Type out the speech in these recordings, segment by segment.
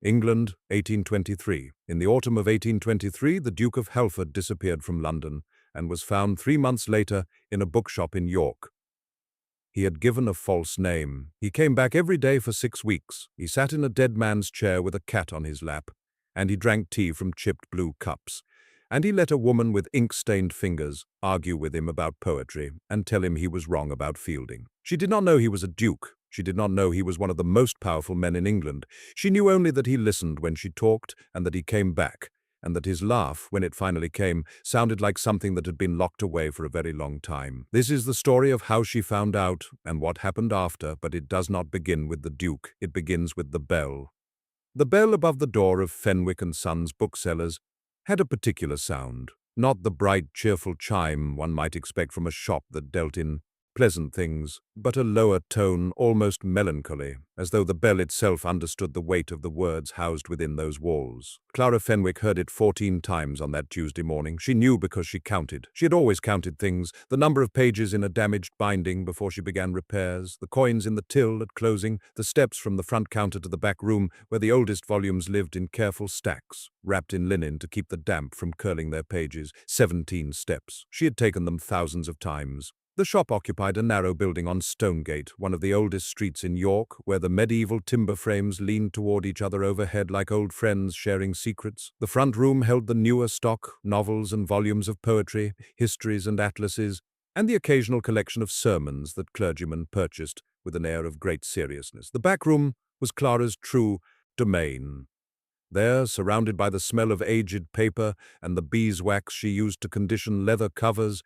England, 1823. In the autumn of 1823, the Duke of Halford disappeared from London and was found 3 months later in a bookshop in York. He had given a false name. He came back every day for 6 weeks. He sat in a dead man's chair with a cat on his lap, and he drank tea from chipped blue cups. And he let a woman with ink-stained fingers argue with him about poetry and tell him he was wrong about Fielding. She did not know he was a duke. She did not know he was one of the most powerful men in England. She knew only that he listened when she talked and that he came back, and that his laugh, when it finally came, sounded like something that had been locked away for a very long time. This is the story of how she found out and what happened after, but it does not begin with the Duke. It begins with the bell. The bell above the door of Fenwick and Sons booksellers had a particular sound, not the bright, cheerful chime one might expect from a shop that dealt in pleasant things, but a lower tone, almost melancholy, as though the bell itself understood the weight of the words housed within those walls. Clara Fenwick heard it 14 times on that Tuesday morning. She knew because she counted. She had always counted things, the number of pages in a damaged binding before she began repairs, the coins in the till at closing, the steps from the front counter to the back room where the oldest volumes lived in careful stacks, wrapped in linen to keep the damp from curling their pages. 17 steps. She had taken them thousands of times. The shop occupied a narrow building on Stonegate, one of the oldest streets in York, where the medieval timber frames leaned toward each other overhead like old friends sharing secrets. The front room held the newer stock, novels and volumes of poetry, histories and atlases, and the occasional collection of sermons that clergymen purchased with an air of great seriousness. The back room was Clara's true domain. There, surrounded by the smell of aged paper and the beeswax she used to condition leather covers,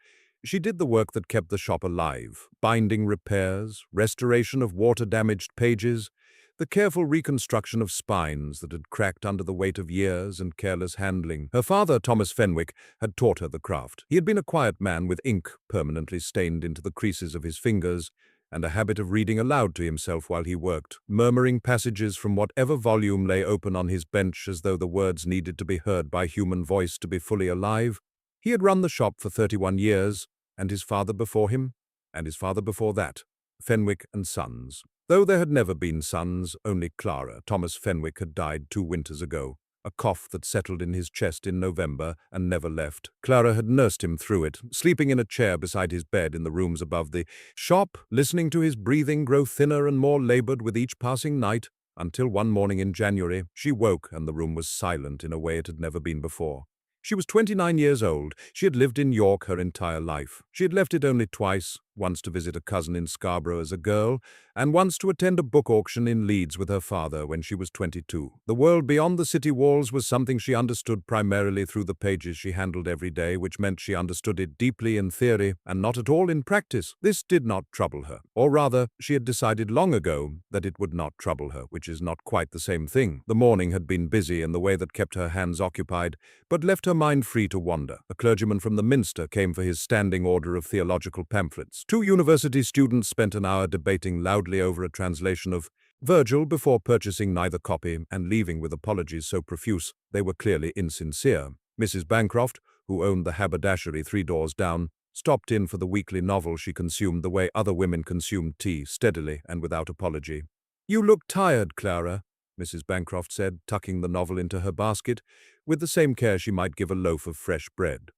she did the work that kept the shop alive: binding repairs, restoration of water-damaged pages, the careful reconstruction of spines that had cracked under the weight of years and careless handling. Her father, Thomas Fenwick, had taught her the craft. He had been a quiet man with ink permanently stained into the creases of his fingers, and a habit of reading aloud to himself while he worked, murmuring passages from whatever volume lay open on his bench as though the words needed to be heard by human voice to be fully alive. He had run the shop for 31 years, and his father before him, and his father before that, Fenwick and Sons. Though there had never been sons, only Clara. Thomas Fenwick had died 2 winters ago, a cough that settled in his chest in November and never left. Clara had nursed him through it, sleeping in a chair beside his bed in the rooms above the shop, listening to his breathing grow thinner and more labored with each passing night, until one morning in January she woke and the room was silent in a way it had never been before. She was 29 years old. She had lived in York her entire life. She had left it only twice, once to visit a cousin in Scarborough as a girl, and once to attend a book auction in Leeds with her father when she was 22. The world beyond the city walls was something she understood primarily through the pages she handled every day, which meant she understood it deeply in theory and not at all in practice. This did not trouble her. Or rather, she had decided long ago that it would not trouble her, which is not quite the same thing. The morning had been busy in the way that kept her hands occupied, but left her mind free to wander. A clergyman from the Minster came for his standing order of theological pamphlets. 2 university students spent an hour debating loudly over a translation of Virgil before purchasing neither copy and leaving with apologies so profuse they were clearly insincere. Mrs. Bancroft, who owned the haberdashery 3 doors down, stopped in for the weekly novel she consumed the way other women consumed tea, steadily and without apology. "You look tired, Clara," Mrs. Bancroft said, tucking the novel into her basket, with the same care she might give a loaf of fresh bread.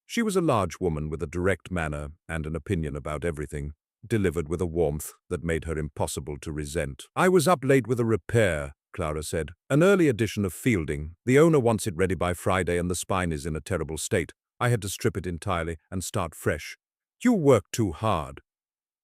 She was a large woman with a direct manner and an opinion about everything, delivered with a warmth that made her impossible to resent. "I was up late with a repair," Clara said. "An early edition of Fielding. The owner wants it ready by Friday and the spine is in a terrible state. I had to strip it entirely and start fresh." "You work too hard."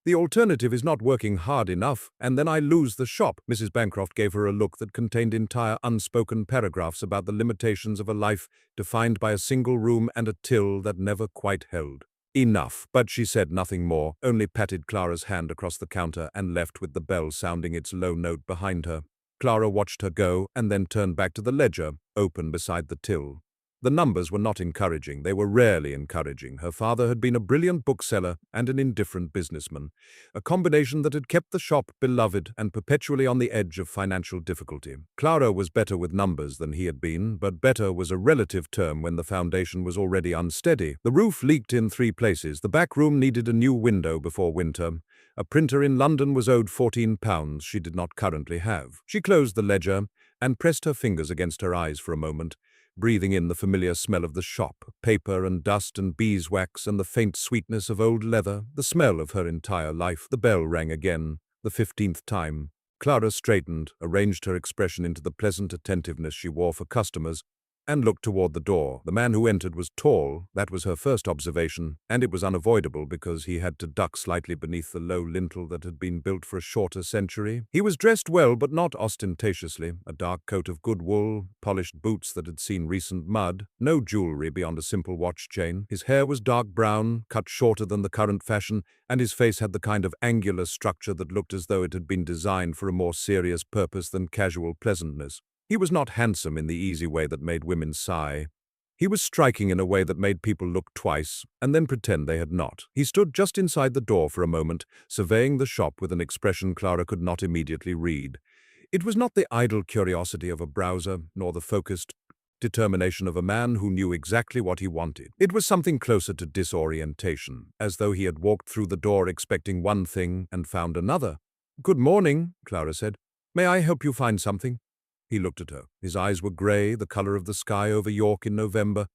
"The alternative is not working hard enough, and then I lose the shop." Mrs. Bancroft gave her a look that contained entire unspoken paragraphs about the limitations of a life defined by a single room and a till that never quite held. "Enough." But she said nothing more, only patted Clara's hand across the counter and left with the bell sounding its low note behind her. Clara watched her go and then turned back to the ledger, open beside the till. The numbers were not encouraging. They were rarely encouraging. Her father had been a brilliant bookseller and an indifferent businessman, a combination that had kept the shop beloved and perpetually on the edge of financial difficulty. Clara was better with numbers than he had been, but better was a relative term when the foundation was already unsteady. The roof leaked in 3 places. The back room needed a new window before winter. A printer in London was owed £14 she did not currently have. She closed the ledger and pressed her fingers against her eyes for a moment, breathing in the familiar smell of the shop, paper and dust and beeswax and the faint sweetness of old leather, the smell of her entire life. The bell rang again, the 15th time. Clara straightened, arranged her expression into the pleasant attentiveness she wore for customers, and looked toward the door. The man who entered was tall, that was her first observation, and it was unavoidable because he had to duck slightly beneath the low lintel that had been built for a shorter century. He was dressed well, but not ostentatiously, a dark coat of good wool, polished boots that had seen recent mud, no jewelry beyond a simple watch chain. His hair was dark brown, cut shorter than the current fashion, and his face had the kind of angular structure that looked as though it had been designed for a more serious purpose than casual pleasantness. He was not handsome in the easy way that made women sigh. He was striking in a way that made people look twice, and then pretend they had not. He stood just inside the door for a moment, surveying the shop with an expression Clara could not immediately read. It was not the idle curiosity of a browser, nor the focused determination of a man who knew exactly what he wanted. It was something closer to disorientation, as though he had walked through the door expecting one thing and found another. "Good morning," Clara said. "May I help you find something?" He looked at her. His eyes were grey, the colour of the sky over York in November,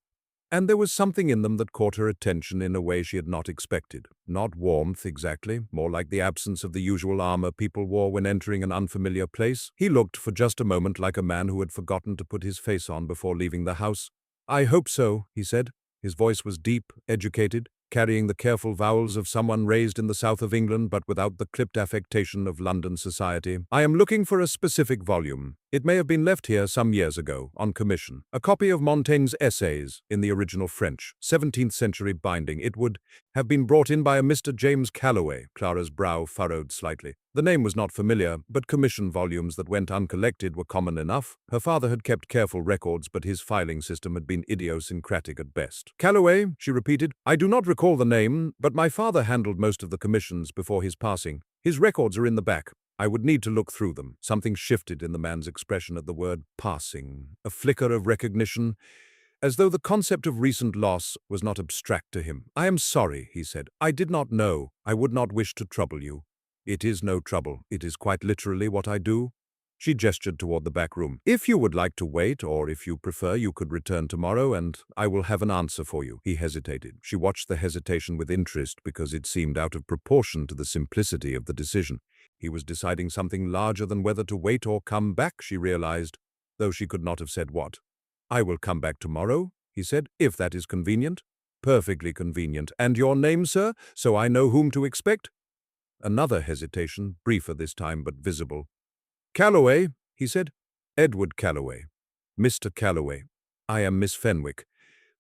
and there was something in them that caught her attention in a way she had not expected. Not warmth, exactly, more like the absence of the usual armour people wore when entering an unfamiliar place. He looked for just a moment like a man who had forgotten to put his face on before leaving the house. "I hope so," he said. His voice was deep, educated, carrying the careful vowels of someone raised in the south of England but without the clipped affectation of London society. "I am looking for a specific volume. It may have been left here some years ago, on commission. A copy of Montaigne's Essays, in the original French, 17th century binding. It would have been brought in by a Mr. James Calloway." Clara's brow furrowed slightly. The name was not familiar, but commission volumes that went uncollected were common enough. Her father had kept careful records, but his filing system had been idiosyncratic at best. "Calloway," she repeated. "I do not recall the name, but my father handled most of the commissions before his passing. His records are in the back. I would need to look through them." Something shifted in the man's expression at the word passing, a flicker of recognition, as though the concept of recent loss was not abstract to him. "I am sorry," he said. "I did not know. I would not wish to trouble you." "It is no trouble. It is quite literally what I do." She gestured toward the back room. "If you would like to wait, or if you prefer, you could return tomorrow, and I will have an answer for you." He hesitated. She watched the hesitation with interest because it seemed out of proportion to the simplicity of the decision. He was deciding something larger than whether to wait or come back, she realized, though she could not have said what. "I will come back tomorrow," he said, "if that is convenient." "Perfectly convenient. And your name, sir, so I know whom to expect?" Another hesitation, briefer this time but visible. "Calloway," he said. "Edward Calloway. Mr. Calloway. I am Miss Fenwick.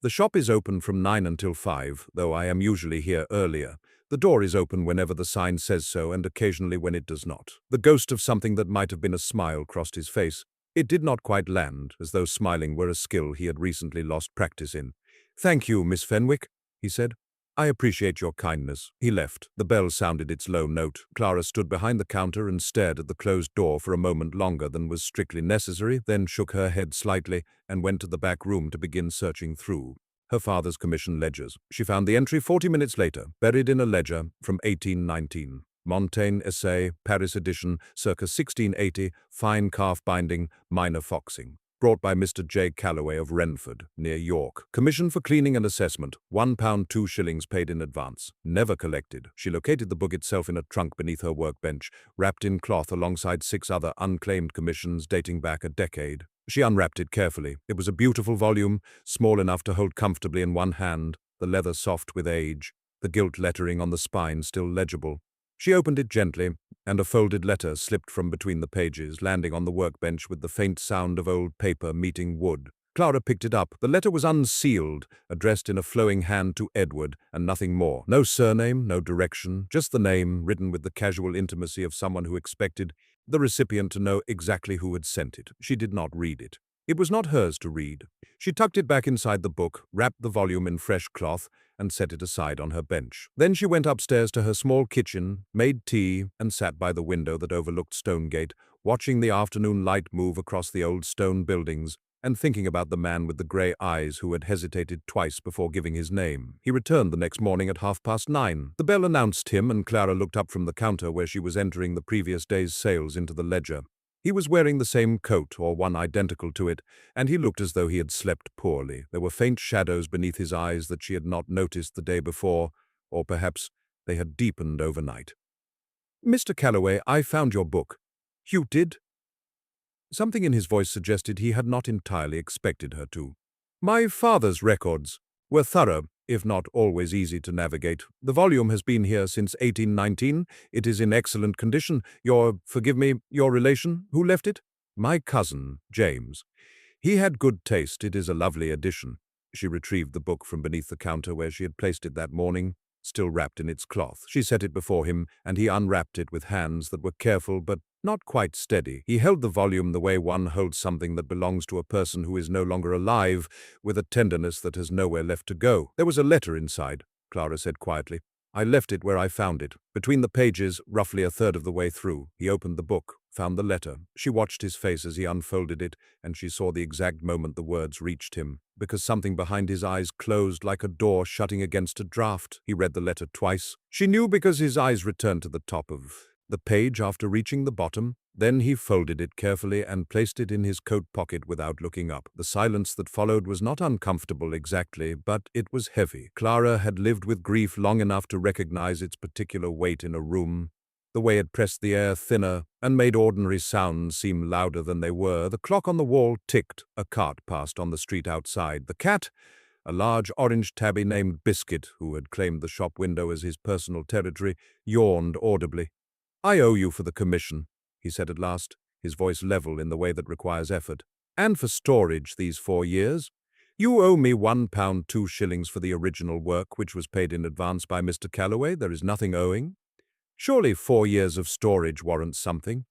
The shop is open from 9 until 5, though I am usually here earlier. The door is open whenever the sign says so and occasionally when it does not." The ghost of something that might have been a smile crossed his face. It did not quite land, as though smiling were a skill he had recently lost practice in. "Thank you, Miss Fenwick," he said. "I appreciate your kindness." He left. The bell sounded its low note. Clara stood behind the counter and stared at the closed door for a moment longer than was strictly necessary, then shook her head slightly and went to the back room to begin searching through her father's commission ledgers. She found the entry 40 minutes later, buried in a ledger from 1819. Montaigne Essay, Paris edition, circa 1680, fine calf binding, minor foxing. Brought by Mr. J. Calloway of Renford, near York. Commission for cleaning and assessment, £1 2 paid in advance. Never collected. She located the book itself in a trunk beneath her workbench, wrapped in cloth alongside 6 other unclaimed commissions dating back a decade. She unwrapped it carefully. It was a beautiful volume, small enough to hold comfortably in one hand, the leather soft with age, the gilt lettering on the spine still legible. She opened it gently, and a folded letter slipped from between the pages, landing on the workbench with the faint sound of old paper meeting wood. Clara picked it up. The letter was unsealed, addressed in a flowing hand to Edward, and nothing more. No surname, no direction, just the name, written with the casual intimacy of someone who expected the recipient to know exactly who had sent it. She did not read it. It was not hers to read. She tucked it back inside the book, wrapped the volume in fresh cloth, and set it aside on her bench. Then she went upstairs to her small kitchen, made tea, and sat by the window that overlooked Stonegate, watching the afternoon light move across the old stone buildings, and thinking about the man with the grey eyes who had hesitated twice before giving his name. He returned the next morning at 9:30. The bell announced him, and Clara looked up from the counter where she was entering the previous day's sales into the ledger. He was wearing the same coat, or one identical to it, and he looked as though he had slept poorly. There were faint shadows beneath his eyes that she had not noticed the day before, or perhaps they had deepened overnight. "Mr. Calloway, I found your book." "You did?" Something in his voice suggested he had not entirely expected her to. "My father's records were thorough, if not always easy to navigate. The volume has been here since 1819. It is in excellent condition. Forgive me, your relation, who left it?" "My cousin, James. He had good taste. It is a lovely edition." She retrieved the book from beneath the counter where she had placed it that morning, still wrapped in its cloth. She set it before him, and he unwrapped it with hands that were careful but not quite steady. He held the volume the way one holds something that belongs to a person who is no longer alive, with a tenderness that has nowhere left to go. "There was a letter inside," Clara said quietly. "I left it where I found it, between the pages, roughly a third of the way through." He opened the book, found the letter. She watched his face as he unfolded it, and she saw the exact moment the words reached him, because something behind his eyes closed like a door shutting against a draught. He read the letter twice. She knew because his eyes returned to the top of the page after reaching the bottom. Then he folded it carefully and placed it in his coat pocket without looking up. The silence that followed was not uncomfortable exactly, but it was heavy. Clara had lived with grief long enough to recognize its particular weight in a room, the way it pressed the air thinner and made ordinary sounds seem louder than they were. The clock on the wall ticked. A cart passed on the street outside. The cat, a large orange tabby named Biscuit, who had claimed the shop window as his personal territory, yawned audibly. "I owe you for the commission," he said at last, his voice level in the way that requires effort. "And for storage these 4 years. You owe me £1 2 shillings for the original work, which was paid in advance by Mr. Calloway. There is nothing owing. Surely 4 years of storage warrants something."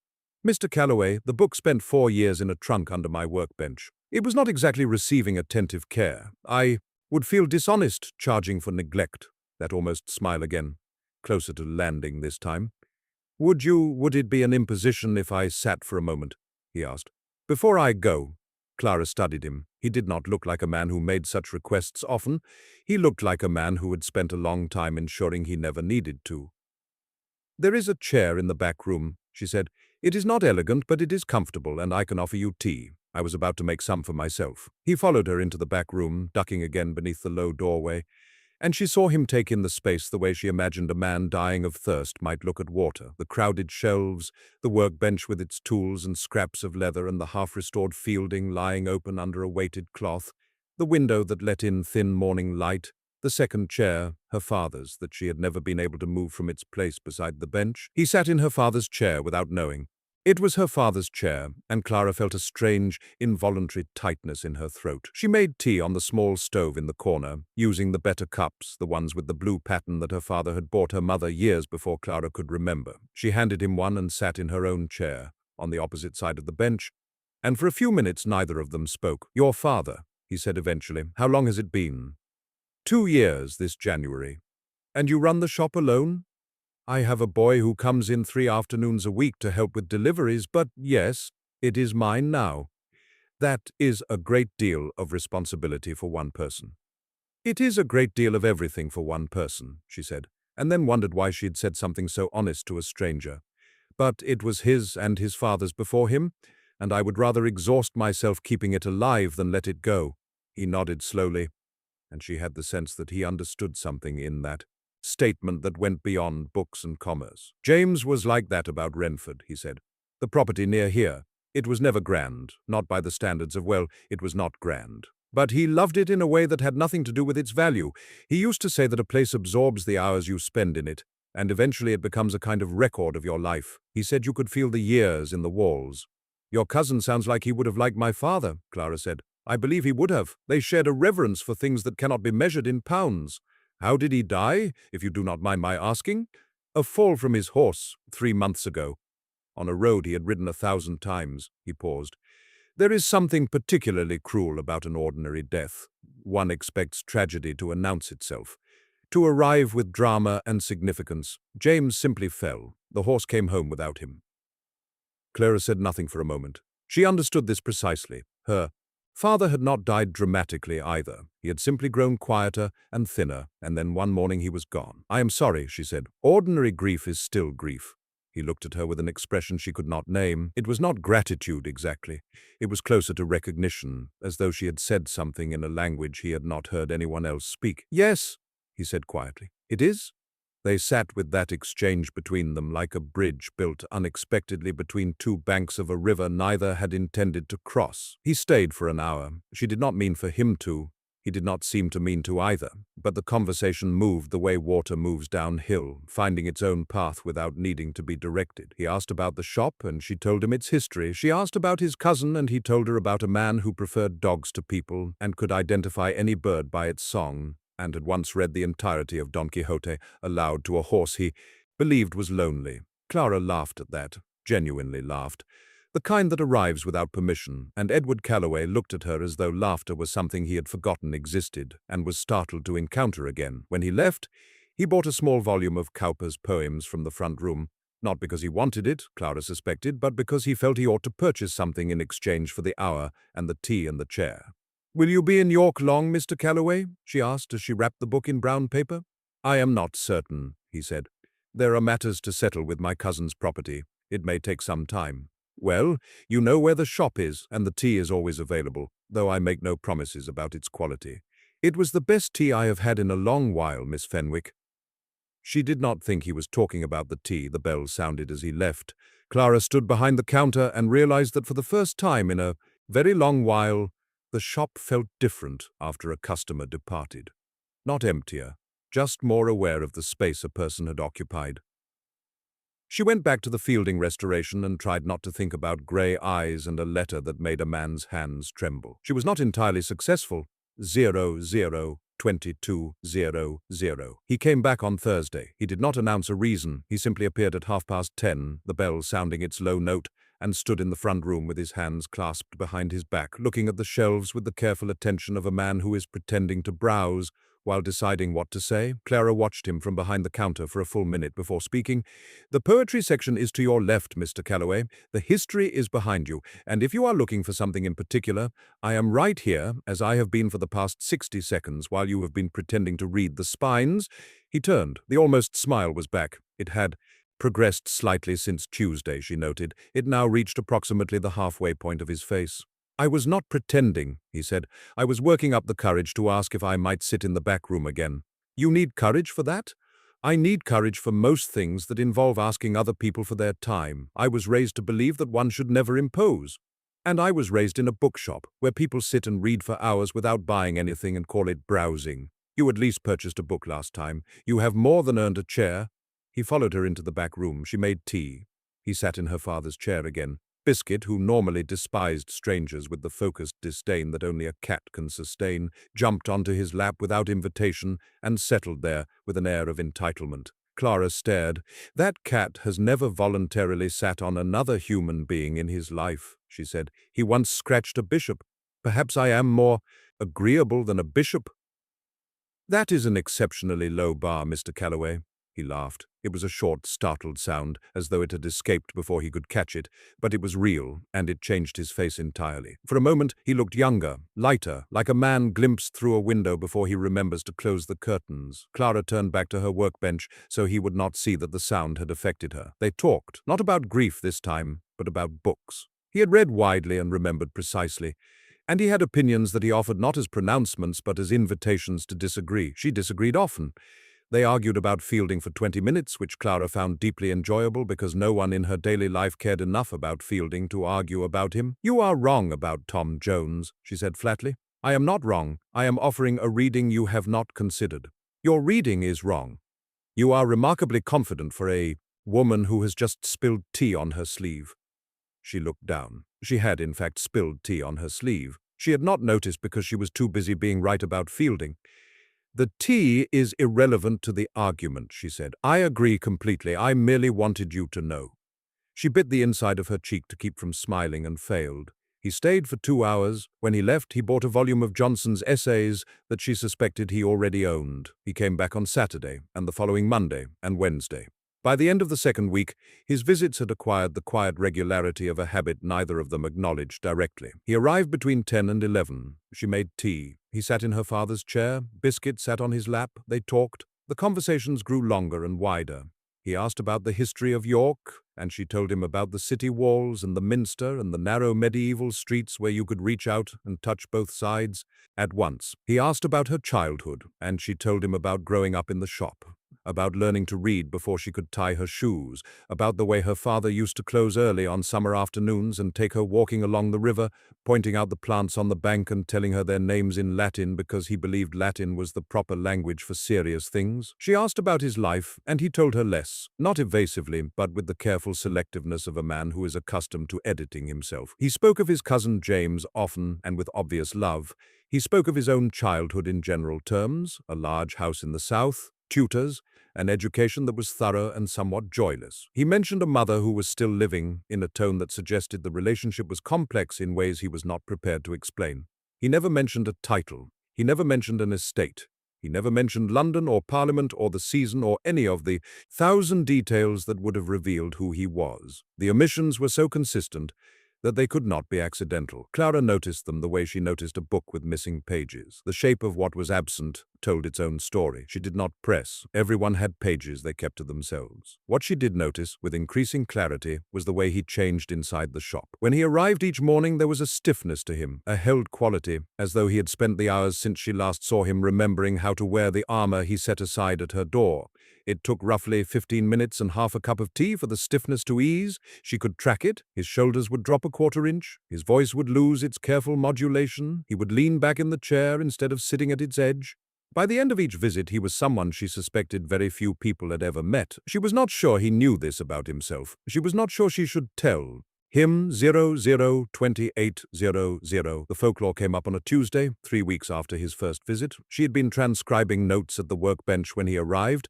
"Mr. Calloway, the book spent 4 years in a trunk under my workbench. It was not exactly receiving attentive care. I would feel dishonest charging for neglect." That almost smile again, closer to landing this time. Would it be an imposition if I sat for a moment?" he asked. "Before I go." Clara studied him. He did not look like a man who made such requests often. He looked like a man who had spent a long time ensuring he never needed to. "There is a chair in the back room," she said. "It is not elegant, but it is comfortable, and I can offer you tea. I was about to make some for myself." He followed her into the back room, ducking again beneath the low doorway, and she saw him take in the space the way she imagined a man dying of thirst might look at water. The crowded shelves, the workbench with its tools and scraps of leather, and the half-restored fielding lying open under a weighted cloth, the window that let in thin morning light, the second chair, her father's, that she had never been able to move from its place beside the bench. He sat in her father's chair without knowing. It was her father's chair, and Clara felt a strange, involuntary tightness in her throat. She made tea on the small stove in the corner, using the better cups, the ones with the blue pattern that her father had bought her mother years before Clara could remember. She handed him one and sat in her own chair, on the opposite side of the bench, and for a few minutes neither of them spoke. "Your father," he said eventually. "How long has it been?" 2 years this January. "And you run the shop alone?" "I have a boy who comes in 3 afternoons a week to help with deliveries, but yes, it is mine now." "That is a great deal of responsibility for one person." "It is a great deal of everything for one person," she said, and then wondered why she had said something so honest to a stranger. "But it was his and his father's before him, and I would rather exhaust myself keeping it alive than let it go." He nodded slowly, and she had the sense that he understood something in that statement that went beyond books and commerce. "James was like that about Renford," he said. "The property near here. It was never grand, not by the standards of, well, it was not grand. But he loved it in a way that had nothing to do with its value. He used to say that a place absorbs the hours you spend in it, and eventually it becomes a kind of record of your life. He said you could feel the years in the walls." "Your cousin sounds like he would have liked my father," Clara said. "I believe he would have. They shared a reverence for things that cannot be measured in pounds." "How did he die, if you do not mind my asking?" "A fall from his horse, 3 months ago. On a road he had ridden 1,000 times." He paused. "There is something particularly cruel about an ordinary death. One expects tragedy to announce itself, to arrive with drama and significance. James simply fell. The horse came home without him." Clara said nothing for a moment. She understood this precisely. Her father had not died dramatically either. He had simply grown quieter and thinner, and then one morning he was gone. "I am sorry," she said. "Ordinary grief is still grief." He looked at her with an expression she could not name. It was not gratitude exactly. It was closer to recognition, as though she had said something in a language he had not heard anyone else speak. "Yes," he said quietly. "It is?" They sat with that exchange between them like a bridge built unexpectedly between two banks of a river neither had intended to cross. He stayed for an hour. She did not mean for him to. He did not seem to mean to either, but the conversation moved the way water moves downhill, finding its own path without needing to be directed. He asked about the shop, and she told him its history. She asked about his cousin, and he told her about a man who preferred dogs to people and could identify any bird by its song, and had once read the entirety of Don Quixote aloud to a horse he believed was lonely. Clara laughed at that, genuinely laughed. The kind that arrives without permission, and Edward Calloway looked at her as though laughter was something he had forgotten existed and was startled to encounter again. When he left, he bought a small volume of Cowper's poems from the front room, not because he wanted it, Clara suspected, but because he felt he ought to purchase something in exchange for the hour and the tea and the chair. "Will you be in York long, Mr. Calloway?" she asked as she wrapped the book in brown paper. "I am not certain," he said. "There are matters to settle with my cousin's property. It may take some time." "Well, you know where the shop is, and the tea is always available, though I make no promises about its quality." "It was the best tea I have had in a long while, Miss Fenwick." She did not think he was talking about the tea. The bell sounded as he left. Clara stood behind the counter and realized that for the first time in a very long while, the shop felt different after a customer departed. Not emptier, just more aware of the space a person had occupied. She went back to the Fielding restoration and tried not to think about grey eyes and a letter that made a man's hands tremble. She was not entirely successful. 002200. He came back on Thursday. He did not announce a reason. He simply appeared at 10:30, the bell sounding its low note, and stood in the front room with his hands clasped behind his back, looking at the shelves with the careful attention of a man who is pretending to browse while deciding what to say. Clara watched him from behind the counter for a full minute before speaking. "The poetry section is to your left, Mr. Calloway. The history is behind you, and if you are looking for something in particular, I am right here, as I have been for the past 60 seconds while you have been pretending to read the spines." He turned. The almost smile was back. It had progressed slightly since Tuesday, she noted. It now reached approximately the halfway point of his face. "I was not pretending," he said. "I was working up the courage to ask if I might sit in the back room again." "You need courage for that?" "I need courage for most things that involve asking other people for their time. I was raised to believe that one should never impose. And I was raised in a bookshop, where people sit and read for hours without buying anything and call it browsing. You at least purchased a book last time. You have more than earned a chair." He followed her into the back room. She made tea. He sat in her father's chair again. Biscuit, who normally despised strangers with the focused disdain that only a cat can sustain, jumped onto his lap without invitation and settled there with an air of entitlement. Clara stared. "That cat has never voluntarily sat on another human being in his life," she said. "He once scratched a bishop. Perhaps I am more agreeable than a bishop." "That is an exceptionally low bar, Mr. Calloway." He laughed. It was a short, startled sound, as though it had escaped before he could catch it, but it was real, and it changed his face entirely. For a moment, he looked younger, lighter, like a man glimpsed through a window before he remembers to close the curtains. Clara turned back to her workbench so he would not see that the sound had affected her. They talked, not about grief this time, but about books. He had read widely and remembered precisely, and he had opinions that he offered not as pronouncements but as invitations to disagree. She disagreed often. They argued about Fielding for 20 minutes, which Clara found deeply enjoyable because no one in her daily life cared enough about Fielding to argue about him. "You are wrong about Tom Jones," she said flatly. "I am not wrong. I am offering a reading you have not considered. Your reading is wrong. You are remarkably confident for a woman who has just spilled tea on her sleeve." She looked down. She had, in fact, spilled tea on her sleeve. She had not noticed because she was too busy being right about Fielding. "The tea is irrelevant to the argument," she said. "I agree completely. I merely wanted you to know." She bit the inside of her cheek to keep from smiling and failed. He stayed for 2 hours. When he left, he bought a volume of Johnson's essays that she suspected he already owned. He came back on Saturday, and the following Monday and Wednesday. By the end of the second week, his visits had acquired the quiet regularity of a habit neither of them acknowledged directly. He arrived between 10 and 11. She made tea. He sat in her father's chair. Biscuit sat on his lap. They talked. The conversations grew longer and wider. He asked about the history of York, and she told him about the city walls and the minster and the narrow medieval streets where you could reach out and touch both sides at once. He asked about her childhood, and she told him about growing up in the shop, about learning to read before she could tie her shoes, about the way her father used to close early on summer afternoons and take her walking along the river, pointing out the plants on the bank and telling her their names in Latin because he believed Latin was the proper language for serious things. She asked about his life, and he told her less, not evasively, but with the careful selectiveness of a man who is accustomed to editing himself. He spoke of his cousin James often and with obvious love. He spoke of his own childhood in general terms, a large house in the south, tutors, an education that was thorough and somewhat joyless. He mentioned a mother who was still living, in a tone that suggested the relationship was complex in ways he was not prepared to explain. He never mentioned a title. He never mentioned an estate. He never mentioned London or Parliament or the season or any of the thousand details that would have revealed who he was. The omissions were so consistent that they could not be accidental. Clara noticed them the way she noticed a book with missing pages. The shape of what was absent told its own story. She did not press. Everyone had pages they kept to themselves. What she did notice, with increasing clarity, was the way he changed inside the shop. When he arrived each morning, there was a stiffness to him, a held quality, as though he had spent the hours since she last saw him remembering how to wear the armor he set aside at her door. It took roughly 15 minutes and half a cup of tea for the stiffness to ease. She could track it. His shoulders would drop a quarter inch. His voice would lose its careful modulation. He would lean back in the chair instead of sitting at its edge. By the end of each visit, he was someone she suspected very few people had ever met. She was not sure he knew this about himself. She was not sure she should tell him. 002800. The folklore came up on a Tuesday, 3 weeks after his first visit. She had been transcribing notes at the workbench when he arrived,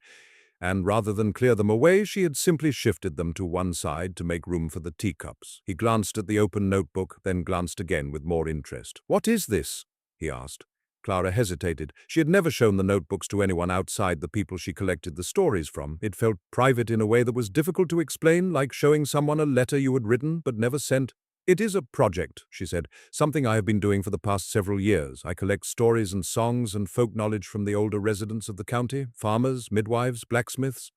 and rather than clear them away, she had simply shifted them to one side to make room for the teacups. He glanced at the open notebook, then glanced again with more interest. "What is this?" he asked. Clara hesitated. She had never shown the notebooks to anyone outside the people she collected the stories from. It felt private in a way that was difficult to explain, like showing someone a letter you had written but never sent. "It is a project," she said, "something I have been doing for the past several years. I collect stories and songs and folk knowledge from the older residents of the county, farmers, midwives, blacksmiths,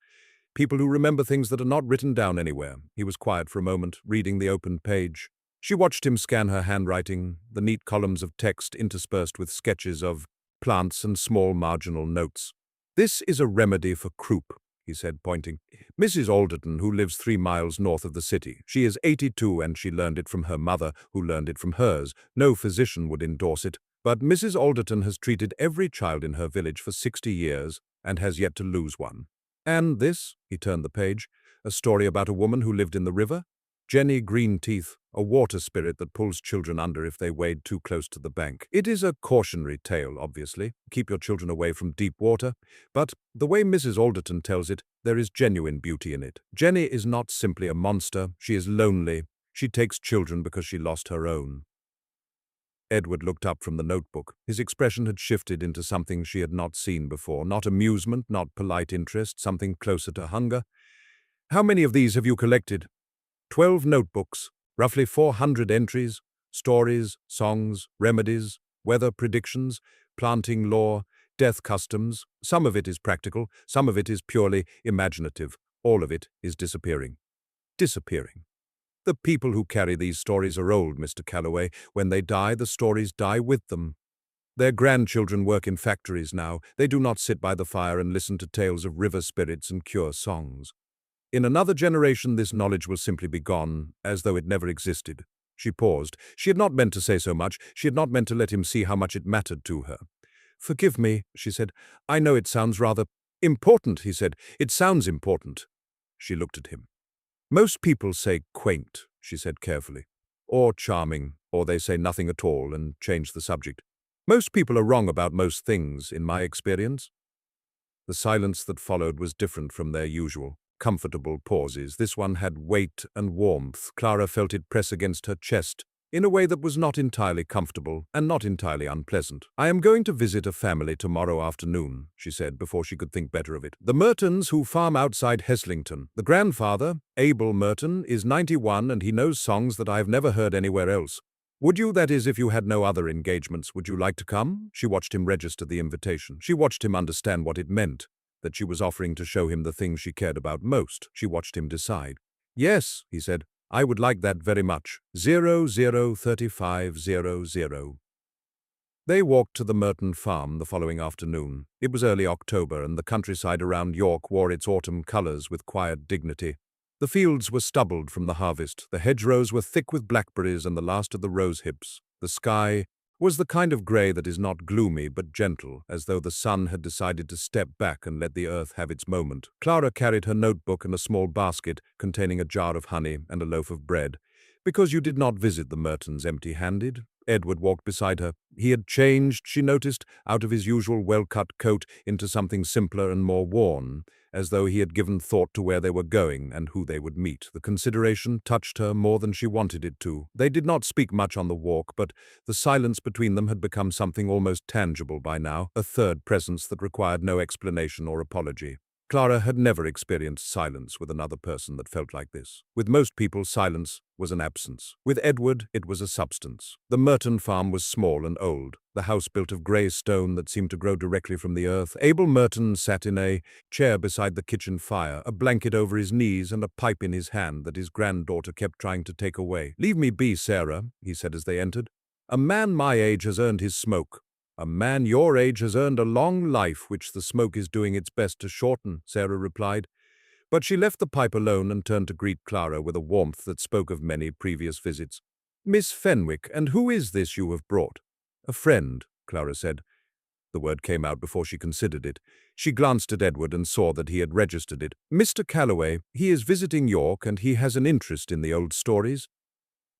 people who remember things that are not written down anywhere." He was quiet for a moment, reading the open page. She watched him scan her handwriting, the neat columns of text interspersed with sketches of plants and small marginal notes. "This is a remedy for croup," he said, pointing. "Mrs. Alderton, who lives 3 miles north of the city. She is 82 and she learned it from her mother, who learned it from hers. No physician would endorse it, but Mrs. Alderton has treated every child in her village for 60 years and has yet to lose one. And this," he turned the page, "a story about a woman who lived in the river. Jenny Greenteeth, a water spirit that pulls children under if they wade too close to the bank. It is a cautionary tale, obviously. Keep your children away from deep water. But the way Mrs. Alderton tells it, there is genuine beauty in it. Jenny is not simply a monster. She is lonely. She takes children because she lost her own." Edward looked up from the notebook. His expression had shifted into something she had not seen before. Not amusement, not polite interest, something closer to hunger. "How many of these have you collected?" 12 notebooks, roughly 400 entries, stories, songs, remedies, weather predictions, planting lore, death customs. Some of it is practical, some of it is purely imaginative. All of it is disappearing. Disappearing. The people who carry these stories are old, Mr. Calloway. When they die, the stories die with them. Their grandchildren work in factories now. They do not sit by the fire and listen to tales of river spirits and cure songs. In another generation, this knowledge will simply be gone, as though it never existed. She paused. She had not meant to say so much. She had not meant to let him see how much it mattered to her. "Forgive me," she said. "I know it sounds rather important," he said. "It sounds important." She looked at him. "Most people say quaint," she said carefully, "or charming, or they say nothing at all and change the subject. Most people are wrong about most things, in my experience." The silence that followed was different from their usual comfortable pauses. This one had weight and warmth. Clara felt it press against her chest in a way that was not entirely comfortable and not entirely unpleasant. "I am going to visit a family tomorrow afternoon," she said before she could think better of it. "The Mertons, who farm outside Heslington. The grandfather, Abel Merton, is 91 and he knows songs that I have never heard anywhere else. Would you, that is, if you had no other engagements, would you like to come?" She watched him register the invitation. She watched him understand what it meant. that she was offering to show him the things she cared about most. She watched him decide. "Yes," he said, "I would like that very much. 003500." They walked to the Merton farm the following afternoon. It was early October, and the countryside around York wore its autumn colors with quiet dignity. The fields were stubbled from the harvest, the hedgerows were thick with blackberries and the last of the rose hips. The sky was the kind of grey that is not gloomy but gentle, as though the sun had decided to step back and let the earth have its moment. Clara carried her notebook and a small basket containing a jar of honey and a loaf of bread. "Because you did not visit the Mertons empty-handed?" Edward walked beside her. He had changed, she noticed, out of his usual well-cut coat into something simpler and more worn, as though he had given thought to where they were going and who they would meet. The consideration touched her more than she wanted it to. They did not speak much on the walk, but the silence between them had become something almost tangible by now, a third presence that required no explanation or apology. Clara had never experienced silence with another person that felt like this. With most people, silence was an absence. With Edward, it was a substance. The Merton farm was small and old, the house built of grey stone that seemed to grow directly from the earth. Abel Merton sat in a chair beside the kitchen fire, a blanket over his knees and a pipe in his hand that his granddaughter kept trying to take away. "Leave me be, Sarah," he said as they entered. "A man my age has earned his smoke. A man your age has earned a long life, which the smoke is doing its best to shorten," Sarah replied. But she left the pipe alone and turned to greet Clara with a warmth that spoke of many previous visits. "Miss Fenwick, and who is this you have brought?" "A friend," Clara said. The word came out before she considered it. She glanced at Edward and saw that he had registered it. "Mr. Calloway, he is visiting York, and he has an interest in the old stories."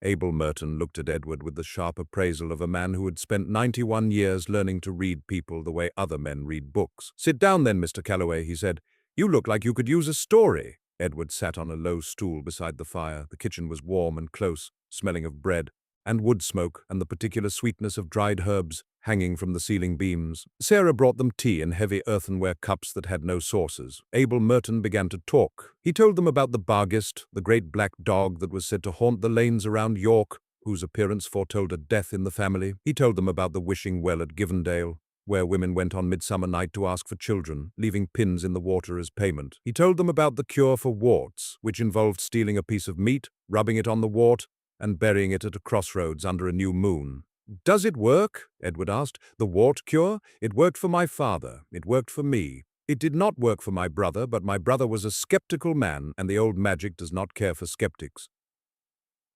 Abel Merton looked at Edward with the sharp appraisal of a man who had spent 91 years learning to read people the way other men read books. "Sit down then, Mr. Calloway," he said. "You look like you could use a story." Edward sat on a low stool beside the fire. The kitchen was warm and close, smelling of bread and wood smoke and the particular sweetness of dried herbs hanging from the ceiling beams. Sarah brought them tea in heavy earthenware cups that had no saucers. Abel Merton began to talk. He told them about the Barghest, the great black dog that was said to haunt the lanes around York, whose appearance foretold a death in the family. He told them about the wishing well at Givendale, where women went on Midsummer Night to ask for children, leaving pins in the water as payment. He told them about the cure for warts, which involved stealing a piece of meat, rubbing it on the wart, and burying it at a crossroads under a new moon. "Does it work?" Edward asked. "The wart cure? It worked for my father. It worked for me. It did not work for my brother, but my brother was a skeptical man, and the old magic does not care for skeptics."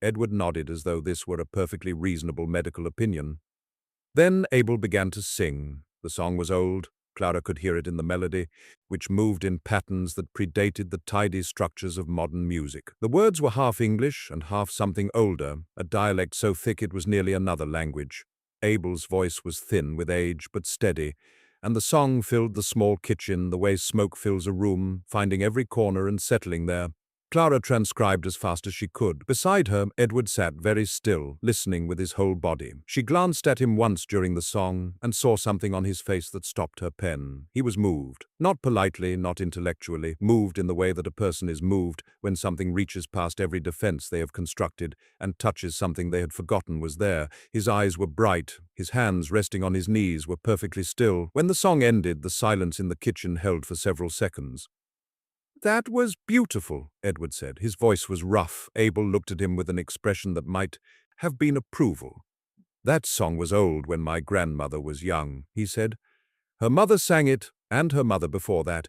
Edward nodded as though this were a perfectly reasonable medical opinion. Then Abel began to sing. The song was old. Clara could hear it in the melody, which moved in patterns that predated the tidy structures of modern music. The words were half English and half something older, a dialect so thick it was nearly another language. Abel's voice was thin with age but steady, and the song filled the small kitchen the way smoke fills a room, finding every corner and settling there. Clara transcribed as fast as she could. Beside her, Edward sat very still, listening with his whole body. She glanced at him once during the song and saw something on his face that stopped her pen. He was moved. Not politely, not intellectually, moved in the way that a person is moved when something reaches past every defense they have constructed and touches something they had forgotten was there. His eyes were bright. His hands, resting on his knees, were perfectly still. When the song ended, the silence in the kitchen held for several seconds. "That was beautiful," Edward said. His voice was rough. Abel looked at him with an expression that might have been approval. "That song was old when my grandmother was young," he said. "Her mother sang it, and her mother before that.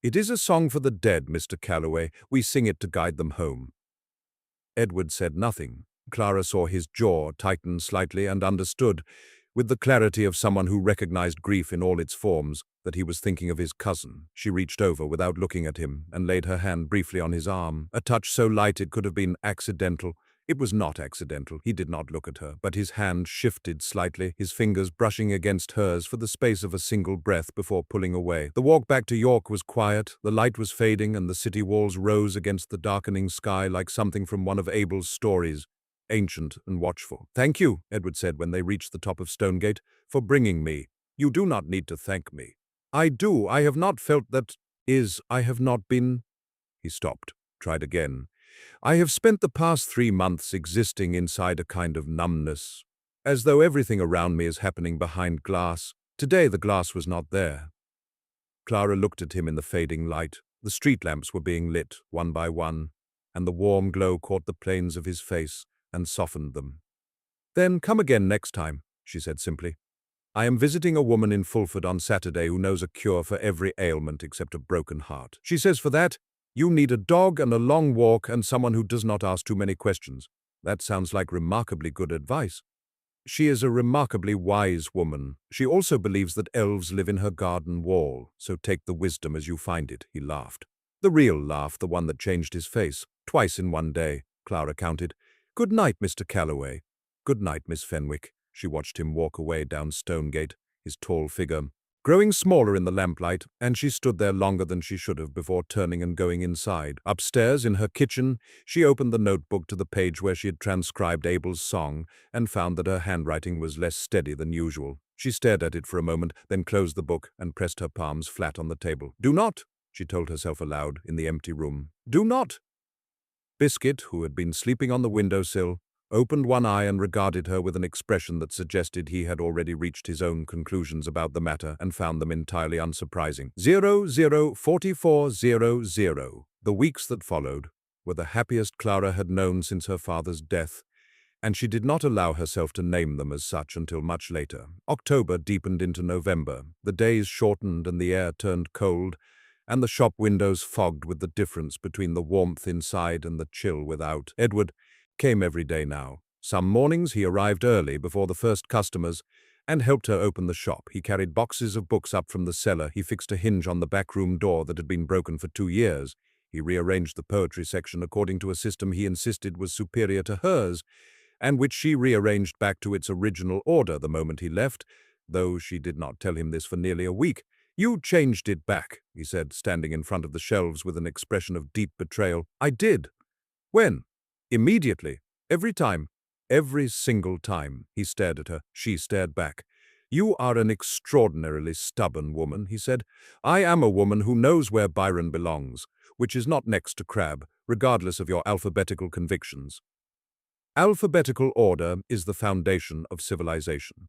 It is a song for the dead, Mr. Calloway. We sing it to guide them home." Edward said nothing. Clara saw his jaw tighten slightly and understood, with the clarity of someone who recognized grief in all its forms, that he was thinking of his cousin. She reached over without looking at him and laid her hand briefly on his arm, a touch so light it could have been accidental. It was not accidental. He did not look at her, but his hand shifted slightly, his fingers brushing against hers for the space of a single breath before pulling away. The walk back to York was quiet, the light was fading, and the city walls rose against the darkening sky like something from one of Abel's stories, ancient and watchful. "Thank you," Edward said when they reached the top of Stonegate, "for bringing me. You do not need to thank me." "I do. I have not felt that I have not been—" He stopped, tried again. "I have spent the past 3 months existing inside a kind of numbness, as though everything around me is happening behind glass. Today the glass was not there." Clara looked at him in the fading light. The street lamps were being lit, one by one, and the warm glow caught the planes of his face and softened them. "Then come again next time," she said simply. "I am visiting a woman in Fulford on Saturday who knows a cure for every ailment except a broken heart. She says for that, you need a dog and a long walk and someone who does not ask too many questions." That sounds like remarkably good advice. She is a remarkably wise woman. She also believes that elves live in her garden wall, so take the wisdom as you find it, he laughed. The real laugh, the one that changed his face. Twice in one day, Clara counted. "Good night, Mr. Calloway." "Good night, Miss Fenwick." She watched him walk away down Stonegate, his tall figure growing smaller in the lamplight, and she stood there longer than she should have before turning and going inside. Upstairs, in her kitchen, she opened the notebook to the page where she had transcribed Abel's song and found that her handwriting was less steady than usual. She stared at it for a moment, then closed the book and pressed her palms flat on the table. "Do not," she told herself aloud in the empty room. "Do not." Biscuit, who had been sleeping on the windowsill, opened one eye and regarded her with an expression that suggested he had already reached his own conclusions about the matter and found them entirely unsurprising. 004400. The weeks that followed were the happiest Clara had known since her father's death, and she did not allow herself to name them as such until much later. October deepened into November. The days shortened and the air turned cold, and the shop windows fogged with the difference between the warmth inside and the chill without. Edward came every day now. Some mornings he arrived early before the first customers and helped her open the shop. He carried boxes of books up from the cellar. He fixed a hinge on the back room door that had been broken for 2 years. He rearranged the poetry section according to a system he insisted was superior to hers, and which she rearranged back to its original order the moment he left, though she did not tell him this for nearly a week. "You changed it back," he said, standing in front of the shelves with an expression of deep betrayal. "I did." "When?" "Immediately. Every time. Every single time." He stared at her. She stared back. "You are an extraordinarily stubborn woman," he said. "I am a woman who knows where Byron belongs, which is not next to Crabbe, regardless of your alphabetical convictions. Alphabetical order is the foundation of civilization.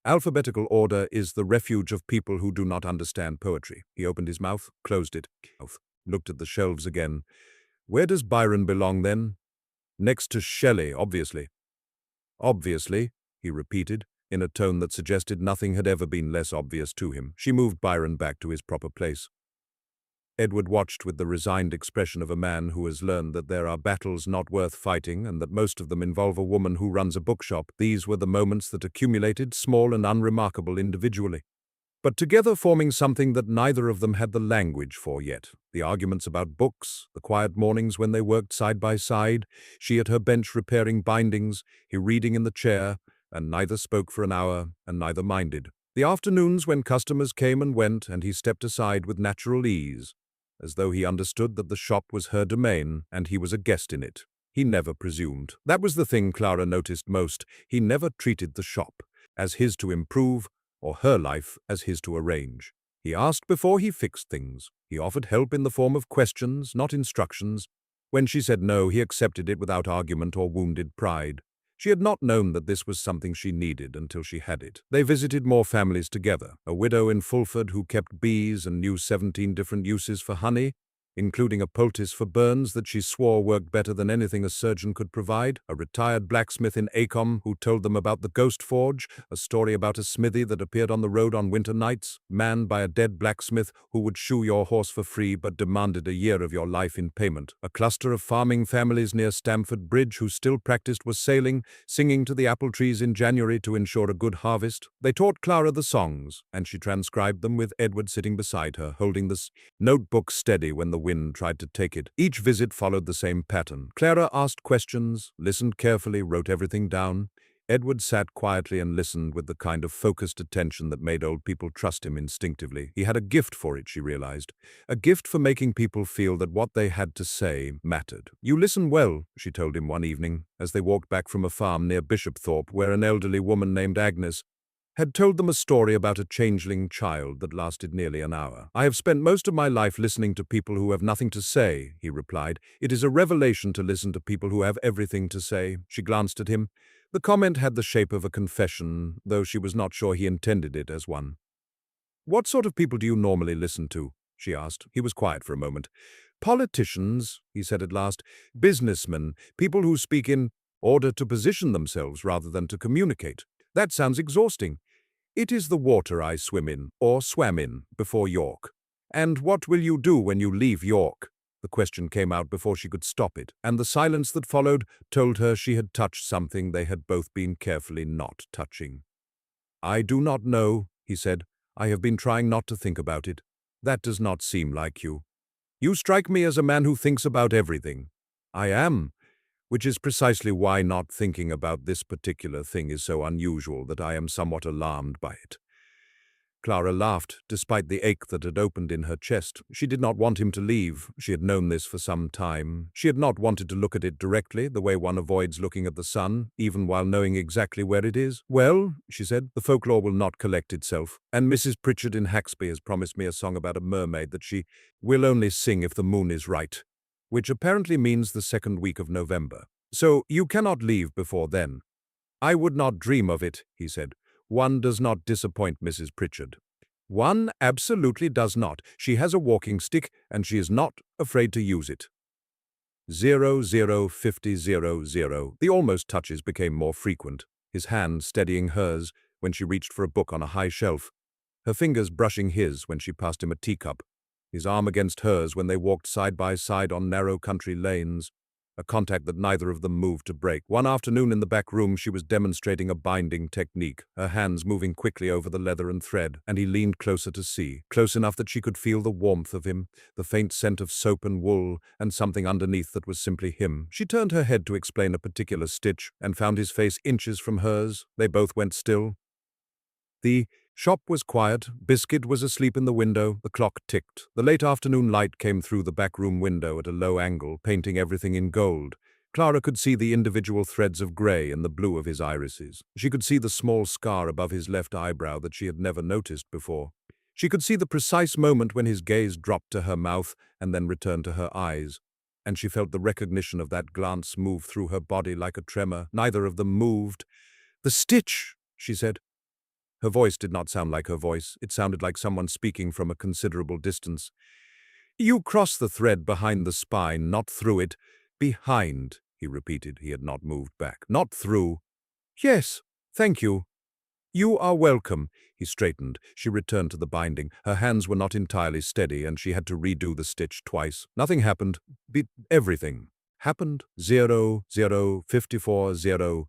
Alphabetical order is the refuge of people who do not understand poetry." He opened his mouth, closed it, looked at the shelves again. "Where does Byron belong, then?" "Next to Shelley, obviously." "Obviously," he repeated, in a tone that suggested nothing had ever been less obvious to him. She moved Byron back to his proper place. Edward watched with the resigned expression of a man who has learned that there are battles not worth fighting and that most of them involve a woman who runs a bookshop. These were the moments that accumulated, small and unremarkable individually, but together forming something that neither of them had the language for yet. The arguments about books, the quiet mornings when they worked side by side, she at her bench repairing bindings, he reading in the chair, and neither spoke for an hour and neither minded. The afternoons when customers came and went and he stepped aside with natural ease, as though he understood that the shop was her domain and he was a guest in it. He never presumed. That was the thing Clara noticed most. He never treated the shop as his to improve or her life as his to arrange. He asked before he fixed things. He offered help in the form of questions, not instructions. When she said no, he accepted it without argument or wounded pride. She had not known that this was something she needed until she had it. They visited more families together. A widow in Fulford who kept bees and knew 17 different uses for honey, including a poultice for burns that she swore worked better than anything a surgeon could provide, a retired blacksmith in Acombe who told them about the Ghost Forge, a story about a smithy that appeared on the road on winter nights, manned by a dead blacksmith who would shoe your horse for free but demanded a year of your life in payment, a cluster of farming families near Stamford Bridge who still practiced wassailing, singing to the apple trees in January to ensure a good harvest. They taught Clara the songs, and she transcribed them with Edward sitting beside her, holding the notebook steady when the wind tried to take it. Each visit followed the same pattern. Clara asked questions, listened carefully, wrote everything down. Edward sat quietly and listened with the kind of focused attention that made old people trust him instinctively. He had a gift for it, she realized. A gift for making people feel that what they had to say mattered. "You listen well," she told him one evening, as they walked back from a farm near Bishopthorpe where an elderly woman named Agnes had told them a story about a changeling child that lasted nearly an hour. "I have spent most of my life listening to people who have nothing to say," he replied. "It is a revelation to listen to people who have everything to say." She glanced at him. The comment had the shape of a confession, though she was not sure he intended it as one. "What sort of people do you normally listen to?" she asked. He was quiet for a moment. "Politicians," he said at last. "Businessmen, people who speak in order to position themselves rather than to communicate. That sounds exhausting. It is the water I swim in, or swam in, before York. And what will you do when you leave York?" The question came out before she could stop it, and the silence that followed told her she had touched something they had both been carefully not touching. "I do not know," he said. "I have been trying not to think about it. That does not seem like you. You strike me as a man who thinks about everything." "I am, which is precisely why not thinking about this particular thing is so unusual that I am somewhat alarmed by it." Clara laughed, despite the ache that had opened in her chest. She did not want him to leave. She had known this for some time. She had not wanted to look at it directly, the way one avoids looking at the sun, even while knowing exactly where it is. "Well," she said, "the folklore will not collect itself, and Mrs. Pritchard in Haxby has promised me a song about a mermaid that she will only sing if the moon is right, which apparently means the second week of November. So you cannot leave before then." "I would not dream of it," he said. "One does not disappoint Mrs. Pritchard. One absolutely does not. She has a walking stick, and she is not afraid to use it." 005000. The almost touches became more frequent, his hand steadying hers when she reached for a book on a high shelf, her fingers brushing his when she passed him a teacup, his arm against hers when they walked side by side on narrow country lanes, a contact that neither of them moved to break. One afternoon in the back room she was demonstrating a binding technique, her hands moving quickly over the leather and thread, and he leaned closer to see, close enough that she could feel the warmth of him, the faint scent of soap and wool, and something underneath that was simply him. She turned her head to explain a particular stitch, and found his face inches from hers. They both went still. The shop was quiet. Biscuit was asleep in the window. The clock ticked. The late afternoon light came through the back room window at a low angle, painting everything in gold. Clara could see the individual threads of grey in the blue of his irises. She could see the small scar above his left eyebrow that she had never noticed before. She could see the precise moment when his gaze dropped to her mouth and then returned to her eyes. And she felt the recognition of that glance move through her body like a tremor. Neither of them moved. "The stitch," she said. Her voice did not sound like her voice. It sounded like someone speaking from a considerable distance. "You cross the thread behind the spine, not through it." "Behind," he repeated. He had not moved back. "Not through." "Yes, thank you." "You are welcome." He straightened. She returned to the binding. Her hands were not entirely steady, and she had to redo the stitch twice. Nothing happened. Everything happened. 005400.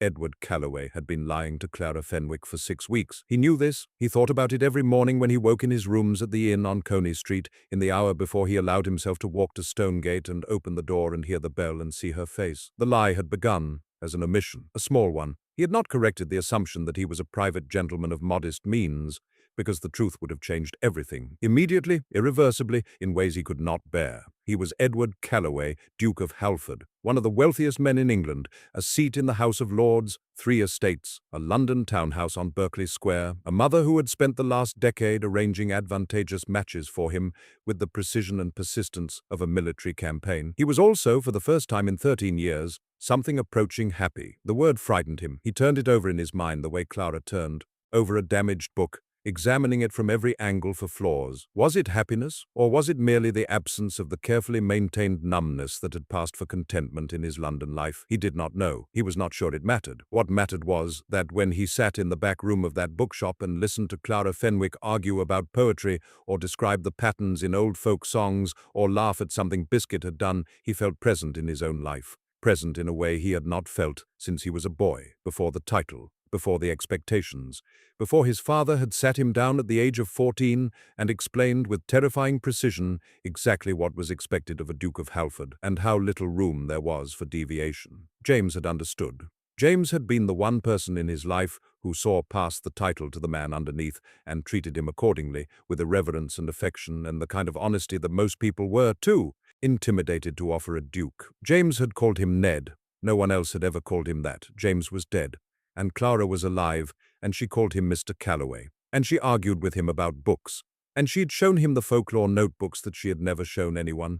Edward Calloway had been lying to Clara Fenwick for 6 weeks. He knew this. He thought about it every morning when he woke in his rooms at the inn on Coney Street, in the hour before he allowed himself to walk to Stonegate and open the door and hear the bell and see her face. The lie had begun as an omission, a small one. He had not corrected the assumption that he was a private gentleman of modest means, because the truth would have changed everything, immediately, irreversibly, in ways he could not bear. He was Edward Calloway, Duke of Halford, one of the wealthiest men in England, a seat in the House of Lords, 3 estates, a London townhouse on Berkeley Square, a mother who had spent the last decade arranging advantageous matches for him with the precision and persistence of a military campaign. He was also, for the first time in 13 years, something approaching happy. The word frightened him. He turned it over in his mind the way Clara turned, over a damaged book, examining it from every angle for flaws. Was it happiness, or was it merely the absence of the carefully maintained numbness that had passed for contentment in his London life? He did not know. He was not sure it mattered. What mattered was that when he sat in the back room of that bookshop and listened to Clara Fenwick argue about poetry, or describe the patterns in old folk songs, or laugh at something Biscuit had done, he felt present in his own life. Present in a way he had not felt since he was a boy, before the title, before the expectations, before his father had sat him down at the age of 14 and explained with terrifying precision exactly what was expected of a Duke of Halford and how little room there was for deviation. James had understood. James had been the one person in his life who saw past the title to the man underneath and treated him accordingly, with irreverence and affection and the kind of honesty that most people were, too, intimidated to offer a duke. James had called him Ned. No one else had ever called him that. James was dead, and Clara was alive, and she called him Mr. Calloway, and she argued with him about books, and she had shown him the Folklore Notebooks that she had never shown anyone,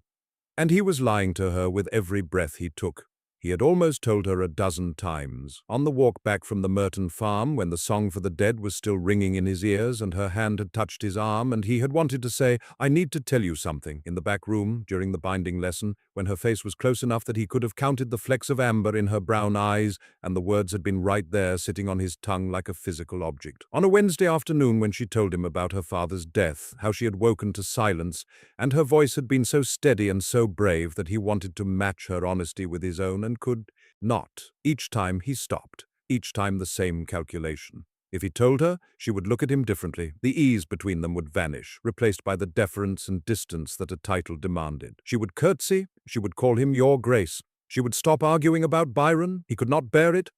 and he was lying to her with every breath he took. He had almost told her a dozen times. On the walk back from the Merton farm, when the song for the dead was still ringing in his ears and her hand had touched his arm and he had wanted to say, "I need to tell you something," in the back room during the binding lesson, when her face was close enough that he could have counted the flecks of amber in her brown eyes and the words had been right there sitting on his tongue like a physical object. On a Wednesday afternoon when she told him about her father's death, how she had woken to silence, and her voice had been so steady and so brave that he wanted to match her honesty with his own and could not. Each time he stopped, each time the same calculation. If he told her, she would look at him differently. The ease between them would vanish, replaced by the deference and distance that a title demanded. She would curtsy, she would call him Your Grace. She would stop arguing about Byron. He could not bear it.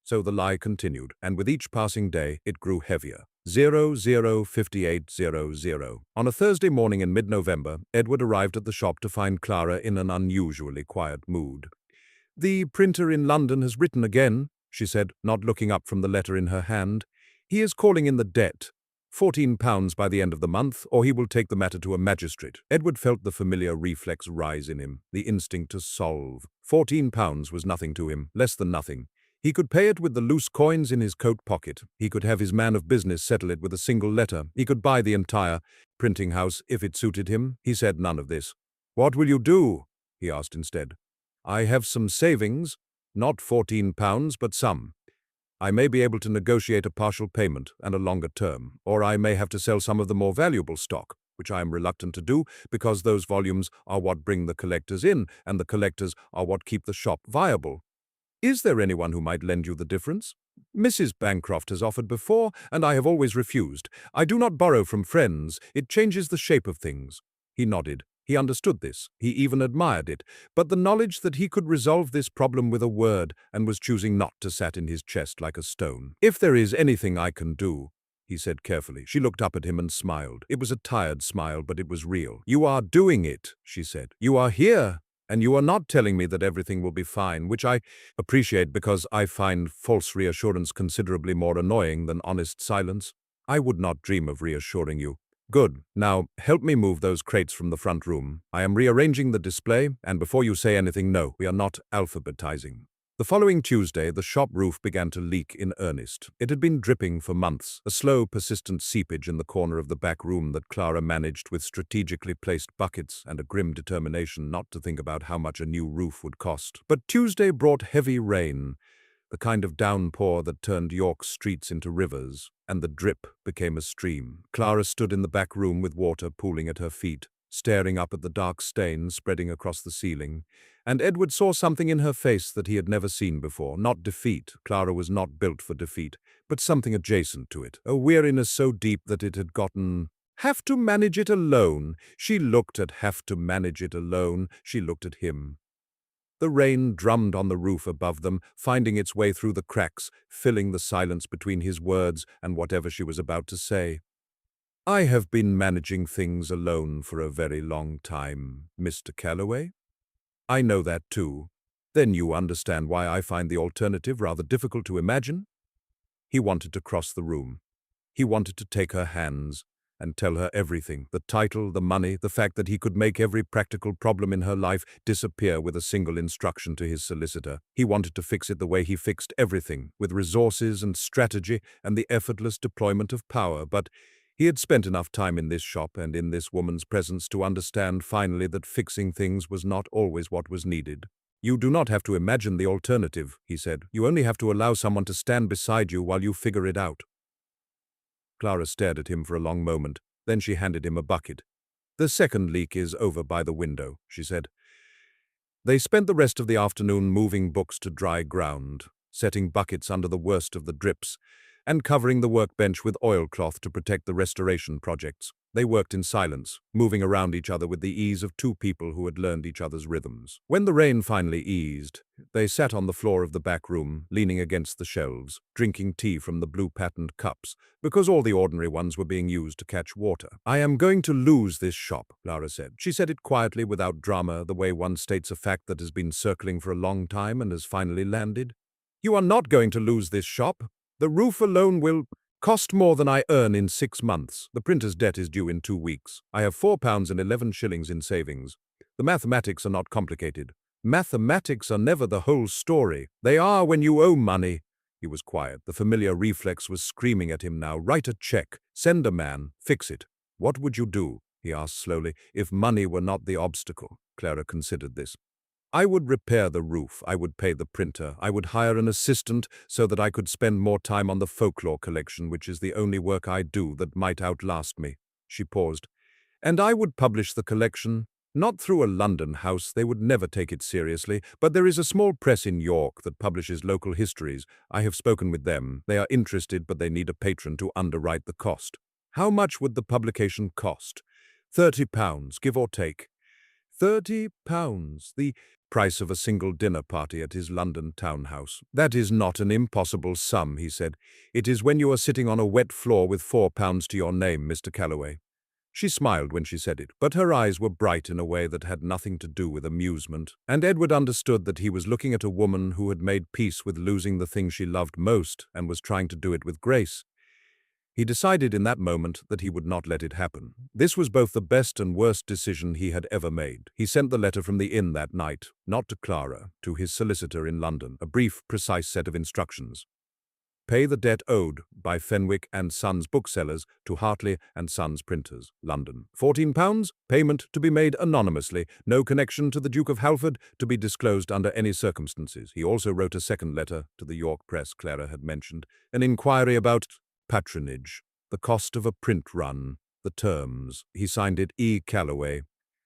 So the lie continued, and with each passing day, it grew heavier. 005800. On a Thursday morning in mid-November, Edward arrived at the shop to find Clara in an unusually quiet mood. "The printer in London has written again," she said, not looking up from the letter in her hand. "He is calling in the debt. £14 by the end of the month, or he will take the matter to a magistrate." Edward felt the familiar reflex rise in him, the instinct to solve. £14 was nothing to him, less than nothing. He could pay it with the loose coins in his coat pocket. He could have his man of business settle it with a single letter. He could buy the entire printing house if it suited him. He said none of this. "What will you do?" he asked instead. "I have some savings, not £14, but some. I may be able to negotiate a partial payment and a longer term, or I may have to sell some of the more valuable stock, which I am reluctant to do because those volumes are what bring the collectors in, and the collectors are what keep the shop viable. Is there anyone who might lend you the difference? Mrs. Bancroft has offered before, and I have always refused. I do not borrow from friends. It changes the shape of things." He nodded. He understood this. He even admired it. But the knowledge that he could resolve this problem with a word and was choosing not to sat in his chest like a stone. "If there is anything I can do," he said carefully. She looked up at him and smiled. It was a tired smile, but it was real. "You are doing it," she said. "You are here. And you are not telling me that everything will be fine, which I appreciate because I find false reassurance considerably more annoying than honest silence. I would not dream of reassuring you." "Good. Now, help me move those crates from the front room. I am rearranging the display, and before you say anything, no, we are not alphabetizing." The following Tuesday, the shop roof began to leak in earnest. It had been dripping for months, a slow, persistent seepage in the corner of the back room that Clara managed with strategically placed buckets and a grim determination not to think about how much a new roof would cost. But Tuesday brought heavy rain, the kind of downpour that turned York's streets into rivers, and the drip became a stream. Clara stood in the back room with water pooling at her feet, staring up at the dark stains spreading across the ceiling, and Edward saw something in her face that he had never seen before. Not defeat. Clara was not built for defeat, but something adjacent to it, a weariness so deep that it had gotten have to manage it alone. She looked at have to manage it alone. She looked at him. The rain drummed on the roof above them, finding its way through the cracks, filling the silence between his words and whatever she was about to say. "I have been managing things alone for a very long time, Mr. Calloway. I know that too. Then you understand why I find the alternative rather difficult to imagine?" He wanted to cross the room. He wanted to take her hands and tell her everything, the title, the money, the fact that he could make every practical problem in her life disappear with a single instruction to his solicitor. He wanted to fix it the way he fixed everything, with resources and strategy and the effortless deployment of power, but he had spent enough time in this shop and in this woman's presence to understand finally that fixing things was not always what was needed. "You do not have to imagine the alternative," he said. "You only have to allow someone to stand beside you while you figure it out." Clara stared at him for a long moment. Then she handed him a bucket. "The second leak is over by the window," she said. They spent the rest of the afternoon moving books to dry ground, setting buckets under the worst of the drips, and covering the workbench with oilcloth to protect the restoration projects. They worked in silence, moving around each other with the ease of two people who had learned each other's rhythms. When the rain finally eased, they sat on the floor of the back room, leaning against the shelves, drinking tea from the blue-patterned cups, because all the ordinary ones were being used to catch water. "I am going to lose this shop," Clara said. She said it quietly, without drama, the way one states a fact that has been circling for a long time and has finally landed. "You are not going to lose this shop. The roof alone will cost more than I earn in 6 months. The printer's debt is due in 2 weeks. I have £4 and 11 shillings in savings. The mathematics are not complicated. Mathematics are never the whole story. They are when you owe money. He was quiet. The familiar reflex was screaming at him now. Write a check. Send a man. Fix it. What would you do, he asked slowly, if money were not the obstacle? Clara considered this. I would repair the roof, I would pay the printer, I would hire an assistant so that I could spend more time on the folklore collection, which is the only work I do that might outlast me. She paused. And I would publish the collection, not through a London house, they would never take it seriously, but there is a small press in York that publishes local histories. I have spoken with them. They are interested, but they need a patron to underwrite the cost. How much would the publication cost? £30, give or take. £30, the price of a single dinner party at his London townhouse. That is not an impossible sum, he said. It is when you are sitting on a wet floor with £4 to your name, Mr. Calloway. She smiled when she said it, but her eyes were bright in a way that had nothing to do with amusement, and Edward understood that he was looking at a woman who had made peace with losing the thing she loved most and was trying to do it with grace. He decided in that moment that he would not let it happen. This was both the best and worst decision he had ever made. He sent the letter from the inn that night, not to Clara, to his solicitor in London, a brief, precise set of instructions. Pay the debt owed by Fenwick and Sons booksellers to Hartley and Sons printers, London. £14, payment to be made anonymously, no connection to the Duke of Halford, to be disclosed under any circumstances. He also wrote a second letter to the York press Clara had mentioned, an inquiry about patronage, the cost of a print run, the terms. He signed it E. Calloway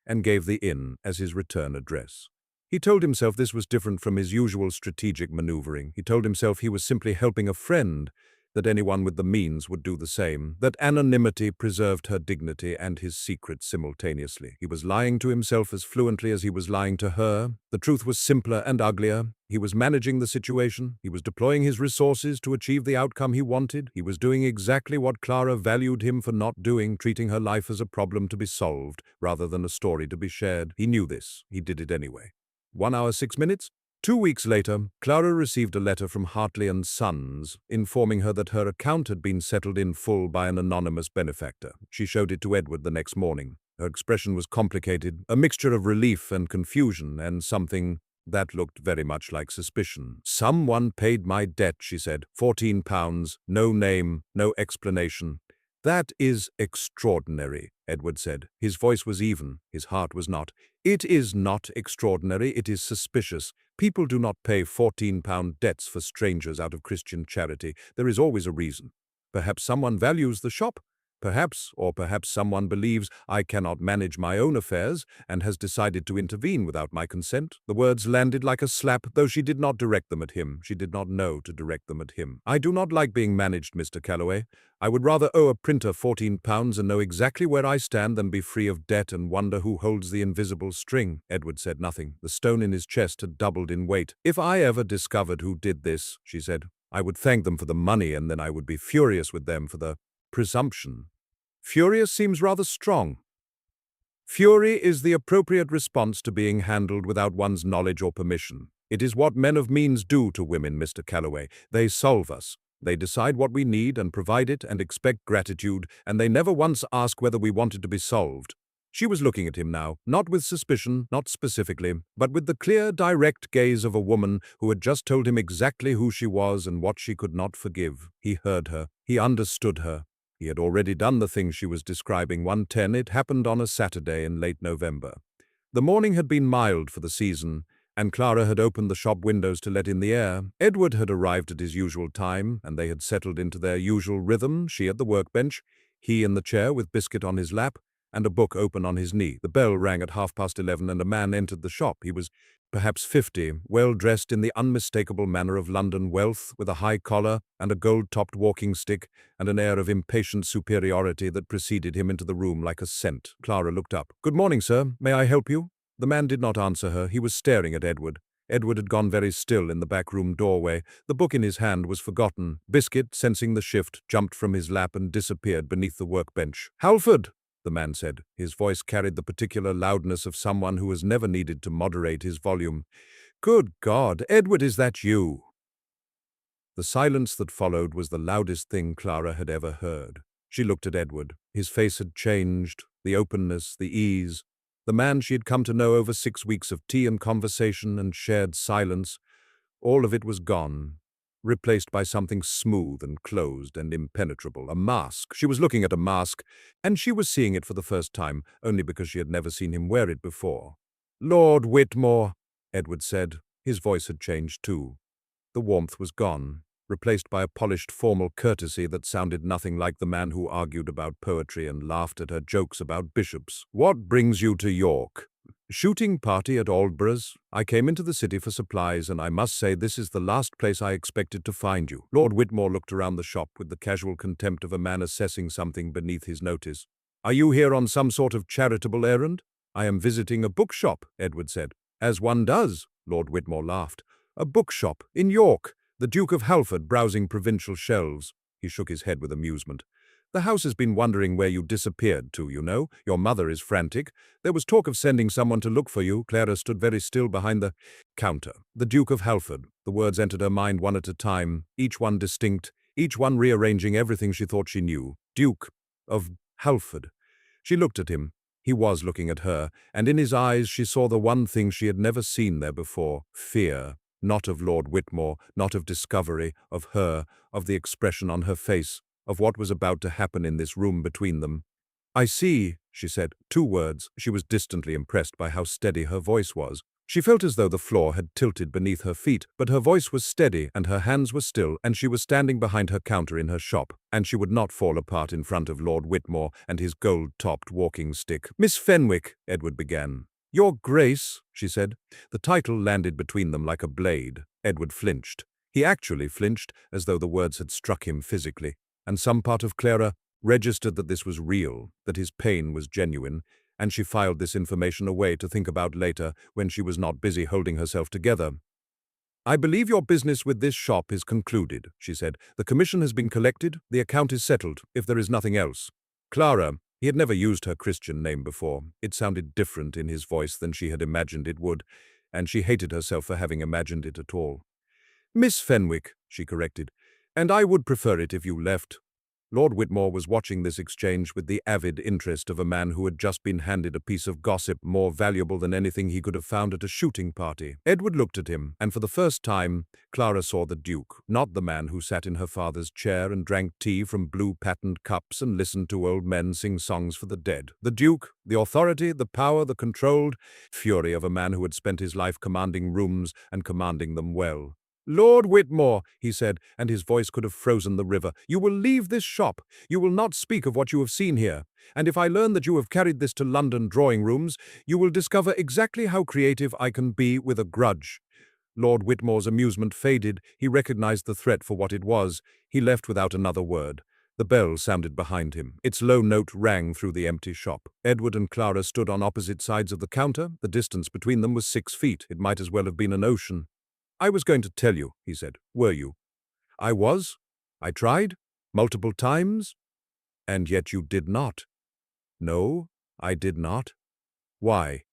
and gave the inn as his return address. He told himself this was different from his usual strategic maneuvering. He told himself he was simply helping a friend, that anyone with the means would do the same, that anonymity preserved her dignity and his secret simultaneously. He was lying to himself as fluently as he was lying to her. The truth was simpler and uglier. He was managing the situation. He was deploying his resources to achieve the outcome he wanted. He was doing exactly what Clara valued him for not doing, treating her life as a problem to be solved, rather than a story to be shared. He knew this. He did it anyway. 1 hour 6 minutes? 2 weeks later, Clara received a letter from Hartley and Sons, informing her that her account had been settled in full by an anonymous benefactor. She showed it to Edward the next morning. Her expression was complicated, a mixture of relief and confusion, and something that looked very much like suspicion. Someone paid my debt, she said. £14, no name, no explanation. That is extraordinary, Edward said. His voice was even, his heart was not. It is not extraordinary, it is suspicious. People do not pay £14 debts for strangers out of Christian charity. There is always a reason. Perhaps someone values the shop. Perhaps, or perhaps someone believes I cannot manage my own affairs and has decided to intervene without my consent. The words landed like a slap, though she did not direct them at him. She did not know to direct them at him. I do not like being managed, Mr. Calloway. I would rather owe a printer £14 and know exactly where I stand than be free of debt and wonder who holds the invisible string. Edward said nothing. The stone in his chest had doubled in weight. If I ever discovered who did this, she said, I would thank them for the money, and then I would be furious with them for the presumption. Furious seems rather strong. Fury is the appropriate response to being handled without one's knowledge or permission. It is what men of means do to women, Mr. Calloway. They solve us. They decide what we need and provide it and expect gratitude, and they never once ask whether we want it to be solved. She was looking at him now, not with suspicion, not specifically, but with the clear, direct gaze of a woman who had just told him exactly who she was and what she could not forgive. He heard her. He understood her. He had already done the thing she was describing. 1:10. It happened on a Saturday in late November. The morning had been mild for the season, and Clara had opened the shop windows to let in the air. Edward had arrived at his usual time, and they had settled into their usual rhythm, she at the workbench, he in the chair with biscuit on his lap, and a book open on his knee. The bell rang at 11:30, and a man entered the shop. He was perhaps 50, well-dressed in the unmistakable manner of London wealth, with a high collar and a gold-topped walking stick, and an air of impatient superiority that preceded him into the room like a scent. Clara looked up. "Good morning, sir. May I help you?" The man did not answer her. He was staring at Edward. Edward had gone very still in the back-room doorway. The book in his hand was forgotten. Biscuit, sensing the shift, jumped from his lap and disappeared beneath the workbench. "Halford!" the man said. His voice carried the particular loudness of someone who has never needed to moderate his volume. "Good God, Edward, is that you?" The silence that followed was the loudest thing Clara had ever heard. She looked at Edward. His face had changed, the openness, the ease. The man she had come to know over 6 weeks of tea and conversation and shared silence, all of it was gone, replaced by something smooth and closed and impenetrable, a mask. She was looking at a mask, and she was seeing it for the first time, only because she had never seen him wear it before. "Lord Whitmore," Edward said. His voice had changed too. The warmth was gone, replaced by a polished formal courtesy that sounded nothing like the man who argued about poetry and laughed at her jokes about bishops. "What brings you to York?" "Shooting party at Aldborough's. I came into the city for supplies, and I must say this is the last place I expected to find you." Lord Whitmore looked around the shop with the casual contempt of a man assessing something beneath his notice. "Are you here on some sort of charitable errand?" "I am visiting a bookshop," Edward said. "As one does," Lord Whitmore laughed. "A bookshop in York. The Duke of Halford browsing provincial shelves." He shook his head with amusement. "The house has been wondering where you disappeared to, you know. Your mother is frantic. There was talk of sending someone to look for you." Clara stood very still behind the counter. "The Duke of Halford." The words entered her mind one at a time, each one distinct, each one rearranging everything she thought she knew. Duke of Halford. She looked at him. He was looking at her, and in his eyes she saw the one thing she had never seen there before: fear. Not of Lord Whitmore, not of discovery, of her, of the expression on her face, of what was about to happen in this room between them. "I see," she said. 2 words. She was distantly impressed by how steady her voice was. She felt as though the floor had tilted beneath her feet, but her voice was steady and her hands were still, and she was standing behind her counter in her shop, and she would not fall apart in front of Lord Whitmore and his gold-topped walking stick. "Miss Fenwick," Edward began. "Your Grace," she said. The title landed between them like a blade. Edward flinched. He actually flinched, as though the words had struck him physically, and some part of Clara registered that this was real, that his pain was genuine, and she filed this information away to think about later when she was not busy holding herself together. "I believe your business with this shop is concluded," she said. "The commission has been collected, the account is settled, if there is nothing else." Clara, he had never used her Christian name before. It sounded different in his voice than she had imagined it would, and she hated herself for having imagined it at all. "Miss Fenwick," she corrected, "and I would prefer it if you left." Lord Whitmore was watching this exchange with the avid interest of a man who had just been handed a piece of gossip more valuable than anything he could have found at a shooting party. Edward looked at him, and for the first time, Clara saw the Duke, not the man who sat in her father's chair and drank tea from blue-patterned cups and listened to old men sing songs for the dead. The Duke, the authority, the power, the controlled fury of a man who had spent his life commanding rooms and commanding them well. "Lord Whitmore," he said, and his voice could have frozen the river, "you will leave this shop. You will not speak of what you have seen here. And if I learn that you have carried this to London drawing rooms, you will discover exactly how creative I can be with a grudge." Lord Whitmore's amusement faded. He recognized the threat for what it was. He left without another word. The bell sounded behind him. Its low note rang through the empty shop. Edward and Clara stood on opposite sides of the counter. The distance between them was 6 feet. It might as well have been an ocean. "I was going to tell you," he said. "Were you?" "I was. I tried. Multiple times. And yet you did not." "No, I did not." "Why?"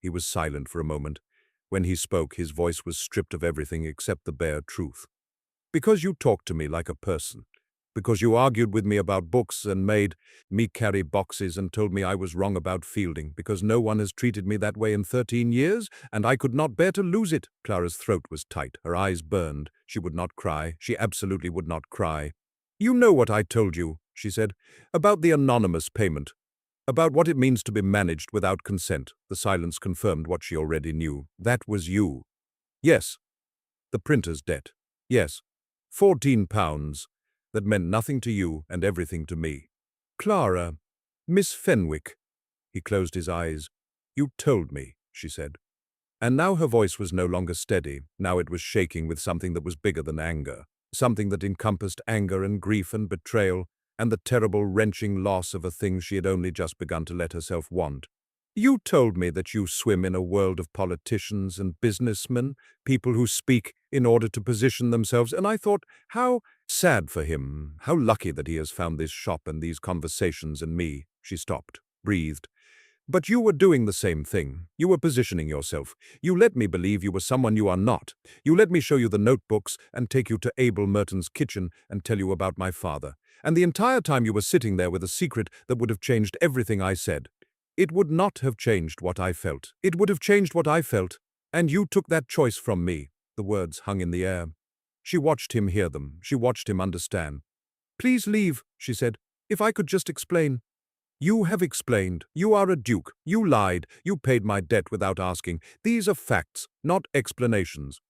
He was silent for a moment. When he spoke, his voice was stripped of everything except the bare truth. "Because you talked to me like a person. Because you argued with me about books and made me carry boxes and told me I was wrong about Fielding, because no one has treated me that way in 13 years, and I could not bear to lose it." Clara's throat was tight. Her eyes burned. She would not cry. She absolutely would not cry. "You know what I told you," she said, "about the anonymous payment, about what it means to be managed without consent." The silence confirmed what she already knew. "That was you." "Yes." "The printer's debt." "Yes." £14. That meant nothing to you and everything to me." "Clara, Miss Fenwick." He closed his eyes. "You told me," she said. And now her voice was no longer steady. Now it was shaking with something that was bigger than anger, something that encompassed anger and grief and betrayal and the terrible wrenching loss of a thing she had only just begun to let herself want. "You told me that you swim in a world of politicians and businessmen, people who speak in order to position themselves, and I thought, how sad for him, how lucky that he has found this shop and these conversations and me." She stopped, breathed. "But you were doing the same thing. You were positioning yourself. You let me believe you were someone you are not. You let me show you the notebooks and take you to Abel Merton's kitchen and tell you about my father. And the entire time you were sitting there with a secret that would have changed everything I said. It would not have changed what I felt. It would have changed what I felt, and you took that choice from me." The words hung in the air. She watched him hear them. She watched him understand. "Please leave," she said. "If I could just explain." "You have explained. You are a duke. You lied. You paid my debt without asking. These are facts, not explanations."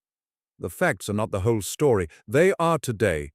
"The facts are not the whole story. They are today."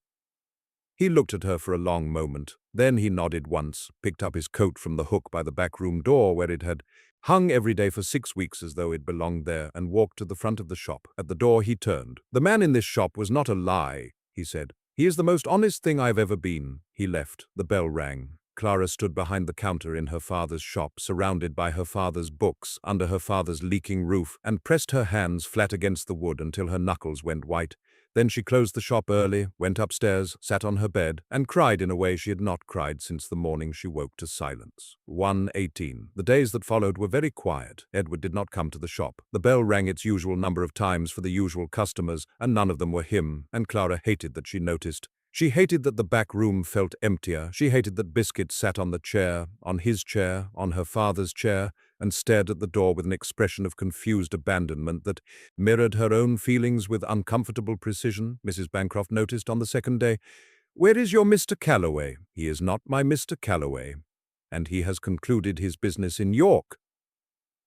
He looked at her for a long moment. Then he nodded once, picked up his coat from the hook by the back room door where it had hung every day for 6 weeks as though it belonged there, and walked to the front of the shop. At the door he turned. "The man in this shop was not a lie," he said. "He is the most honest thing I've ever been." He left. The bell rang. Clara stood behind the counter in her father's shop, surrounded by her father's books, under her father's leaking roof, and pressed her hands flat against the wood until her knuckles went white. Then she closed the shop early, went upstairs, sat on her bed, and cried in a way she had not cried since the morning she woke to silence. 1:18. The days that followed were very quiet. Edward did not come to the shop. The bell rang its usual number of times for the usual customers, and none of them were him, and Clara hated that she noticed. She hated that the back room felt emptier. She hated that Biscuit sat on the chair, on his chair, on her father's chair, and stared at the door with an expression of confused abandonment that mirrored her own feelings with uncomfortable precision. Mrs. Bancroft noticed on the second day, "Where is your Mr. Calloway?" "He is not my Mr. Calloway, and he has concluded his business in York."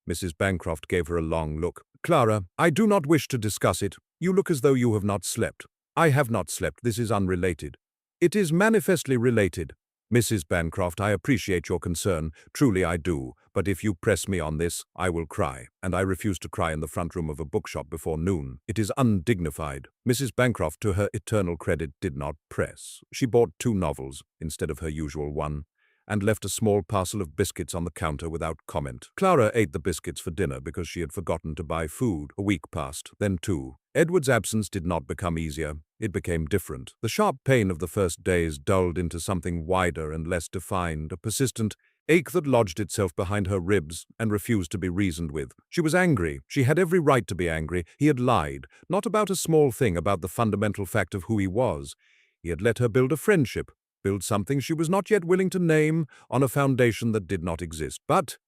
Mrs. Bancroft gave her a long look. "Clara, I do not wish to discuss it. You look as though you have not slept." "I have not slept. This is unrelated." "It is manifestly related." "Mrs. Bancroft, I appreciate your concern. Truly I do. But if you press me on this, I will cry. And I refuse to cry in the front room of a bookshop before noon. It is undignified." Mrs. Bancroft, to her eternal credit, did not press. She bought 2 novels instead of her usual one, and left a small parcel of biscuits on the counter without comment. Clara ate the biscuits for dinner because she had forgotten to buy food. A week passed, then 2. Edward's absence did not become easier. It became different. The sharp pain of the first days dulled into something wider and less defined, a persistent ache that lodged itself behind her ribs and refused to be reasoned with. She was angry. She had every right to be angry. He had lied, not about a small thing, about the fundamental fact of who he was. He had let her build a friendship, build something she was not yet willing to name, on a foundation that did not exist. But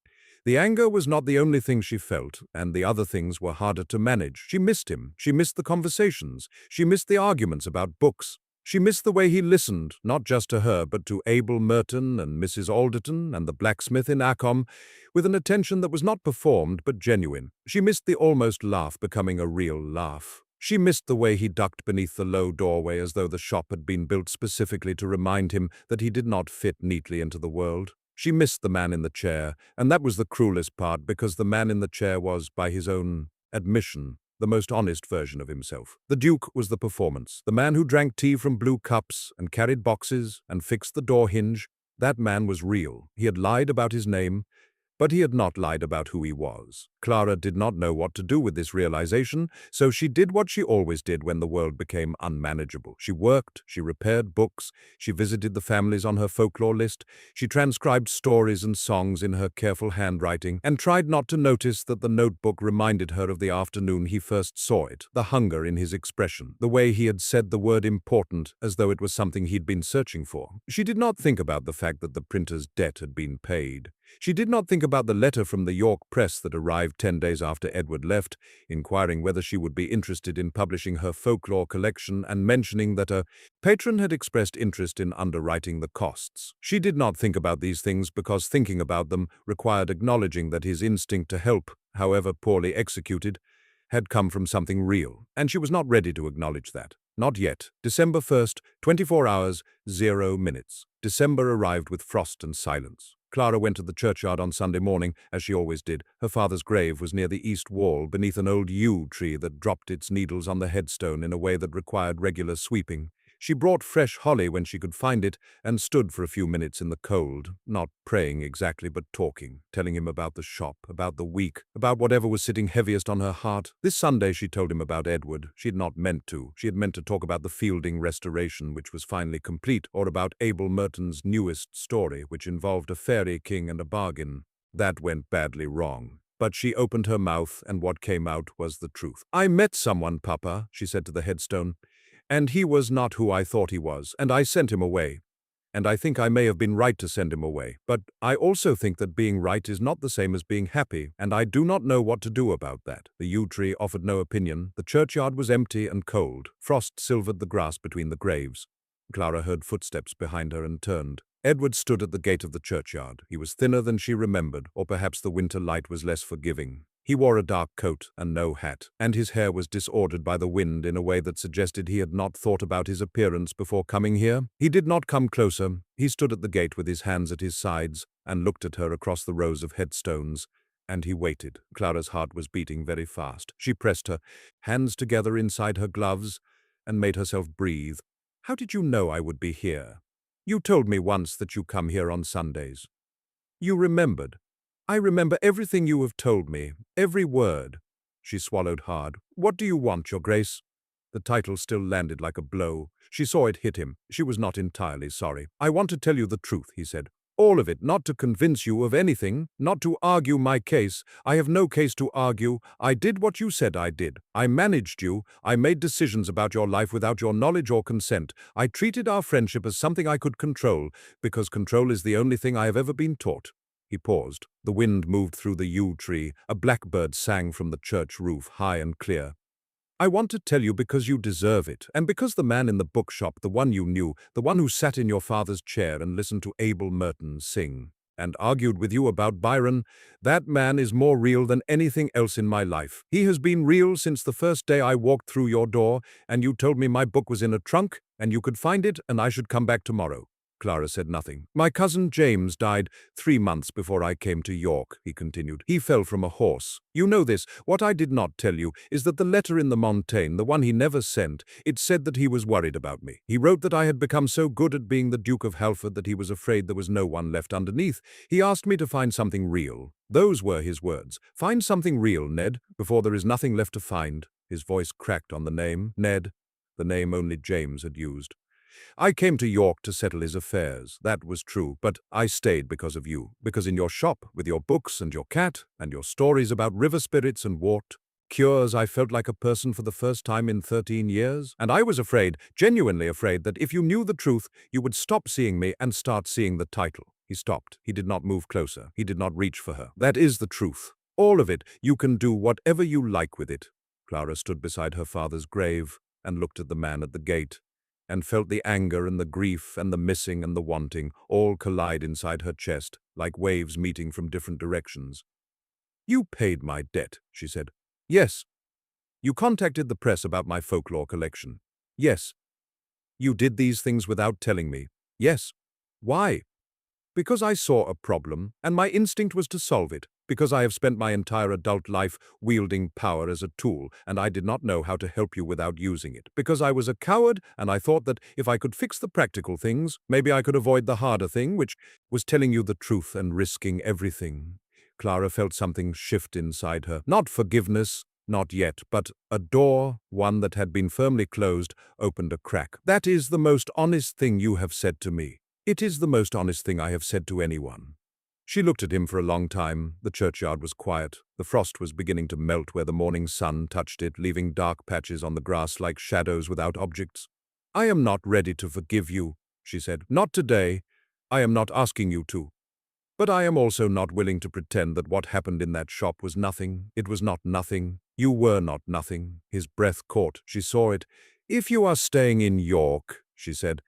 the anger was not the only thing she felt, and the other things were harder to manage. She missed him. She missed the conversations. She missed the arguments about books. She missed the way he listened, not just to her, but to Abel Merton and Mrs. Alderton and the blacksmith in Acom, with an attention that was not performed but genuine. She missed the almost laugh becoming a real laugh. She missed the way he ducked beneath the low doorway as though the shop had been built specifically to remind him that he did not fit neatly into the world. She missed the man in the chair, and that was the cruelest part, because the man in the chair was, by his own admission, the most honest version of himself. The Duke was the performance. The man who drank tea from blue cups and carried boxes and fixed the door hinge, that man was real. He had lied about his name, but he had not lied about who he was. Clara did not know what to do with this realization, so she did what she always did when the world became unmanageable. She worked, she repaired books, she visited the families on her folklore list, she transcribed stories and songs in her careful handwriting, and tried not to notice that the notebook reminded her of the afternoon he first saw it, the hunger in his expression, the way he had said the word important as though it was something he'd been searching for. She did not think about the fact that the printer's debt had been paid. She did not think about the letter from the York press that arrived 10 days after Edward left, inquiring whether she would be interested in publishing her folklore collection and mentioning that a patron had expressed interest in underwriting the costs. She did not think about these things because thinking about them required acknowledging that his instinct to help, however poorly executed, had come from something real, and she was not ready to acknowledge that. Not yet. December 1st, 24 hours, 0 minutes. December arrived with frost and silence. Clara went to the churchyard on Sunday morning, as she always did. Her father's grave was near the east wall, beneath an old yew tree that dropped its needles on the headstone in a way that required regular sweeping. She brought fresh holly when she could find it, and stood for a few minutes in the cold, not praying exactly, but talking, telling him about the shop, about the week, about whatever was sitting heaviest on her heart. This Sunday she told him about Edward. She had not meant to. She had meant to talk about the Fielding restoration, which was finally complete, or about Abel Merton's newest story, which involved a fairy king and a bargain. That went badly wrong. But she opened her mouth, and what came out was the truth. "I met someone, Papa," she said to the headstone, "and he was not who I thought he was, and I sent him away." And I think I may have been right to send him away. But I also think that being right is not the same as being happy, and I do not know what to do about that. The yew tree offered no opinion. The churchyard was empty and cold. Frost silvered the grass between the graves. Clara heard footsteps behind her and turned. Edward stood at the gate of the churchyard. He was thinner than she remembered, or perhaps the winter light was less forgiving. He wore a dark coat and no hat, and his hair was disordered by the wind in a way that suggested he had not thought about his appearance before coming here. He did not come closer. He stood at the gate with his hands at his sides and looked at her across the rows of headstones. And he waited. Clara's heart was beating very fast. She pressed her hands together inside her gloves and made herself breathe. "How did you know I would be here? You told me once that you come here on Sundays." "You remembered." "I remember everything you have told me, every word." She swallowed hard. "What do you want, Your Grace?" The title still landed like a blow. She saw it hit him. She was not entirely sorry. "I want to tell you the truth," he said. "All of it, not to convince you of anything, not to argue my case. I have no case to argue. I did what you said I did. I managed you. I made decisions about your life without your knowledge or consent. I treated our friendship as something I could control, because control is the only thing I have ever been taught." He paused. The wind moved through the yew tree. A blackbird sang from the church roof, high and clear. "I want to tell you because you deserve it, and because the man in the bookshop, the one you knew, the one who sat in your father's chair and listened to Abel Mertons sing, and argued with you about Byron, that man is more real than anything else in my life. He has been real since the first day I walked through your door, and you told me my book was in a trunk, and you could find it, and I should come back tomorrow." Clara said nothing. "My cousin James died 3 months before I came to York," he continued. "He fell from a horse. You know this. What I did not tell you is that the letter in the Montaigne, the one he never sent, it said that he was worried about me. He wrote that I had become so good at being the Duke of Halford that he was afraid there was no one left underneath. He asked me to find something real. Those were his words. Find something real, Ned, before there is nothing left to find." His voice cracked on the name, Ned, the name only James had used. "I came to York to settle his affairs. That was true, but I stayed because of you. Because in your shop, with your books and your cat, and your stories about river spirits and wart cures, I felt like a person for the first time in 13 years. And I was afraid, genuinely afraid, that if you knew the truth, you would stop seeing me and start seeing the title." He stopped. He did not move closer. He did not reach for her. "That is the truth. All of it. You can do whatever you like with it." Clara stood beside her father's grave and looked at the man at the gate, and felt the anger and the grief and the missing and the wanting all collide inside her chest, like waves meeting from different directions. "You paid my debt," she said. "Yes." "You contacted the press about my folklore collection." "Yes." "You did these things without telling me." "Yes." "Why?" "Because I saw a problem, and my instinct was to solve it. Because I have spent my entire adult life wielding power as a tool, and I did not know how to help you without using it. Because I was a coward, and I thought that if I could fix the practical things, maybe I could avoid the harder thing, which was telling you the truth and risking everything." Clara felt something shift inside her. Not forgiveness, not yet, but a door, one that had been firmly closed, opened a crack. "That is the most honest thing you have said to me. It is the most honest thing I have said to anyone." She looked at him for a long time. The churchyard was quiet. The frost was beginning to melt where the morning sun touched it, leaving dark patches on the grass like shadows without objects. "I am not ready to forgive you," she said. "Not today. I am not asking you to. But I am also not willing to pretend that what happened in that shop was nothing. It was not nothing. You were not nothing." His breath caught. She saw it. "If you are staying in York," she said,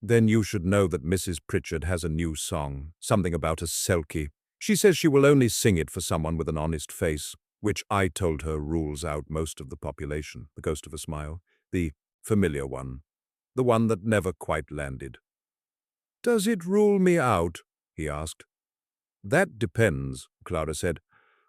"then you should know that Mrs. Pritchard has a new song, something about a selkie. She says she will only sing it for someone with an honest face, which I told her rules out most of the population." The ghost of a smile. "The familiar one. The one that never quite landed." "Does it rule me out?" he asked. "That depends," Clara said,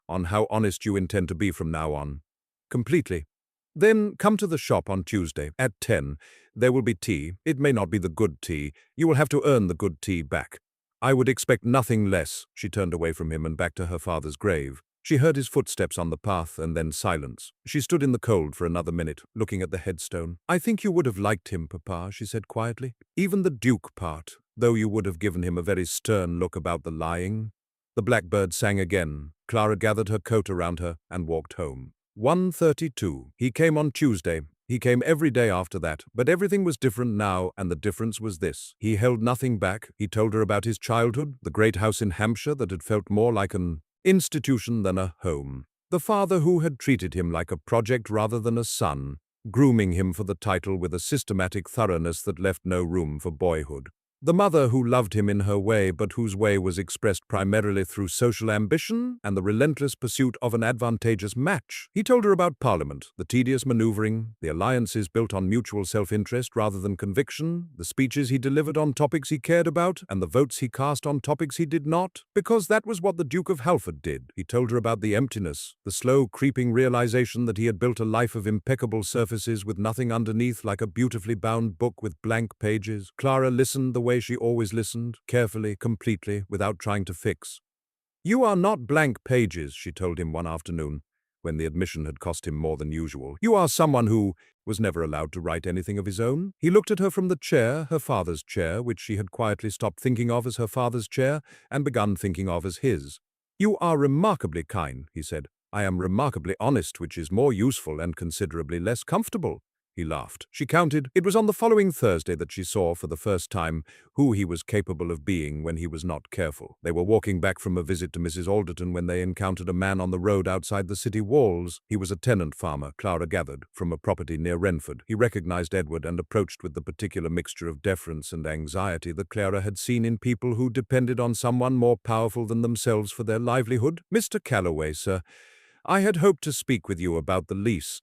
"on how honest you intend to be from now on." "Completely." "Then come to the shop on Tuesday at 10. There will be tea. It may not be the good tea. You will have to earn the good tea back. I would expect nothing less." She turned away from him and back to her father's grave. She heard his footsteps on the path and then silence. She stood in the cold for another minute, looking at the headstone. "I think you would have liked him, Papa," she said quietly. "Even the Duke part, though you would have given him a very stern look about the lying." The blackbird sang again. Clara gathered her coat around her and walked home. 1:32. He came on Tuesday. He came every day after that, but everything was different now, and the difference was this. He held nothing back. He told her about his childhood, the great house in Hampshire that had felt more like an institution than a home. The father who had treated him like a project rather than a son, grooming him for the title with a systematic thoroughness that left no room for boyhood. The mother who loved him in her way, but whose way was expressed primarily through social ambition and the relentless pursuit of an advantageous match. He told her about Parliament, the tedious maneuvering, the alliances built on mutual self-interest rather than conviction, the speeches he delivered on topics he cared about, and the votes he cast on topics he did not, because that was what the Duke of Halford did. He told her about the emptiness, the slow creeping realization that he had built a life of impeccable surfaces with nothing underneath, like a beautifully bound book with blank pages. Clara listened the way she always listened, carefully, completely, without trying to fix. "You are not blank pages," she told him one afternoon, when the admission had cost him more than usual. "You are someone who was never allowed to write anything of his own." He looked at her from the chair, her father's chair, which she had quietly stopped thinking of as her father's chair, and begun thinking of as his. "You are remarkably kind," he said. "I am remarkably honest, which is more useful and considerably less comfortable." He laughed. She counted. It was on the following Thursday that she saw, for the first time, who he was capable of being when he was not careful. They were walking back from a visit to Mrs. Alderton when they encountered a man on the road outside the city walls. He was a tenant farmer, Clara gathered, from a property near Renford. He recognized Edward and approached with the particular mixture of deference and anxiety that Clara had seen in people who depended on someone more powerful than themselves for their livelihood. "Mr. Calloway, sir, I had hoped to speak with you about the lease.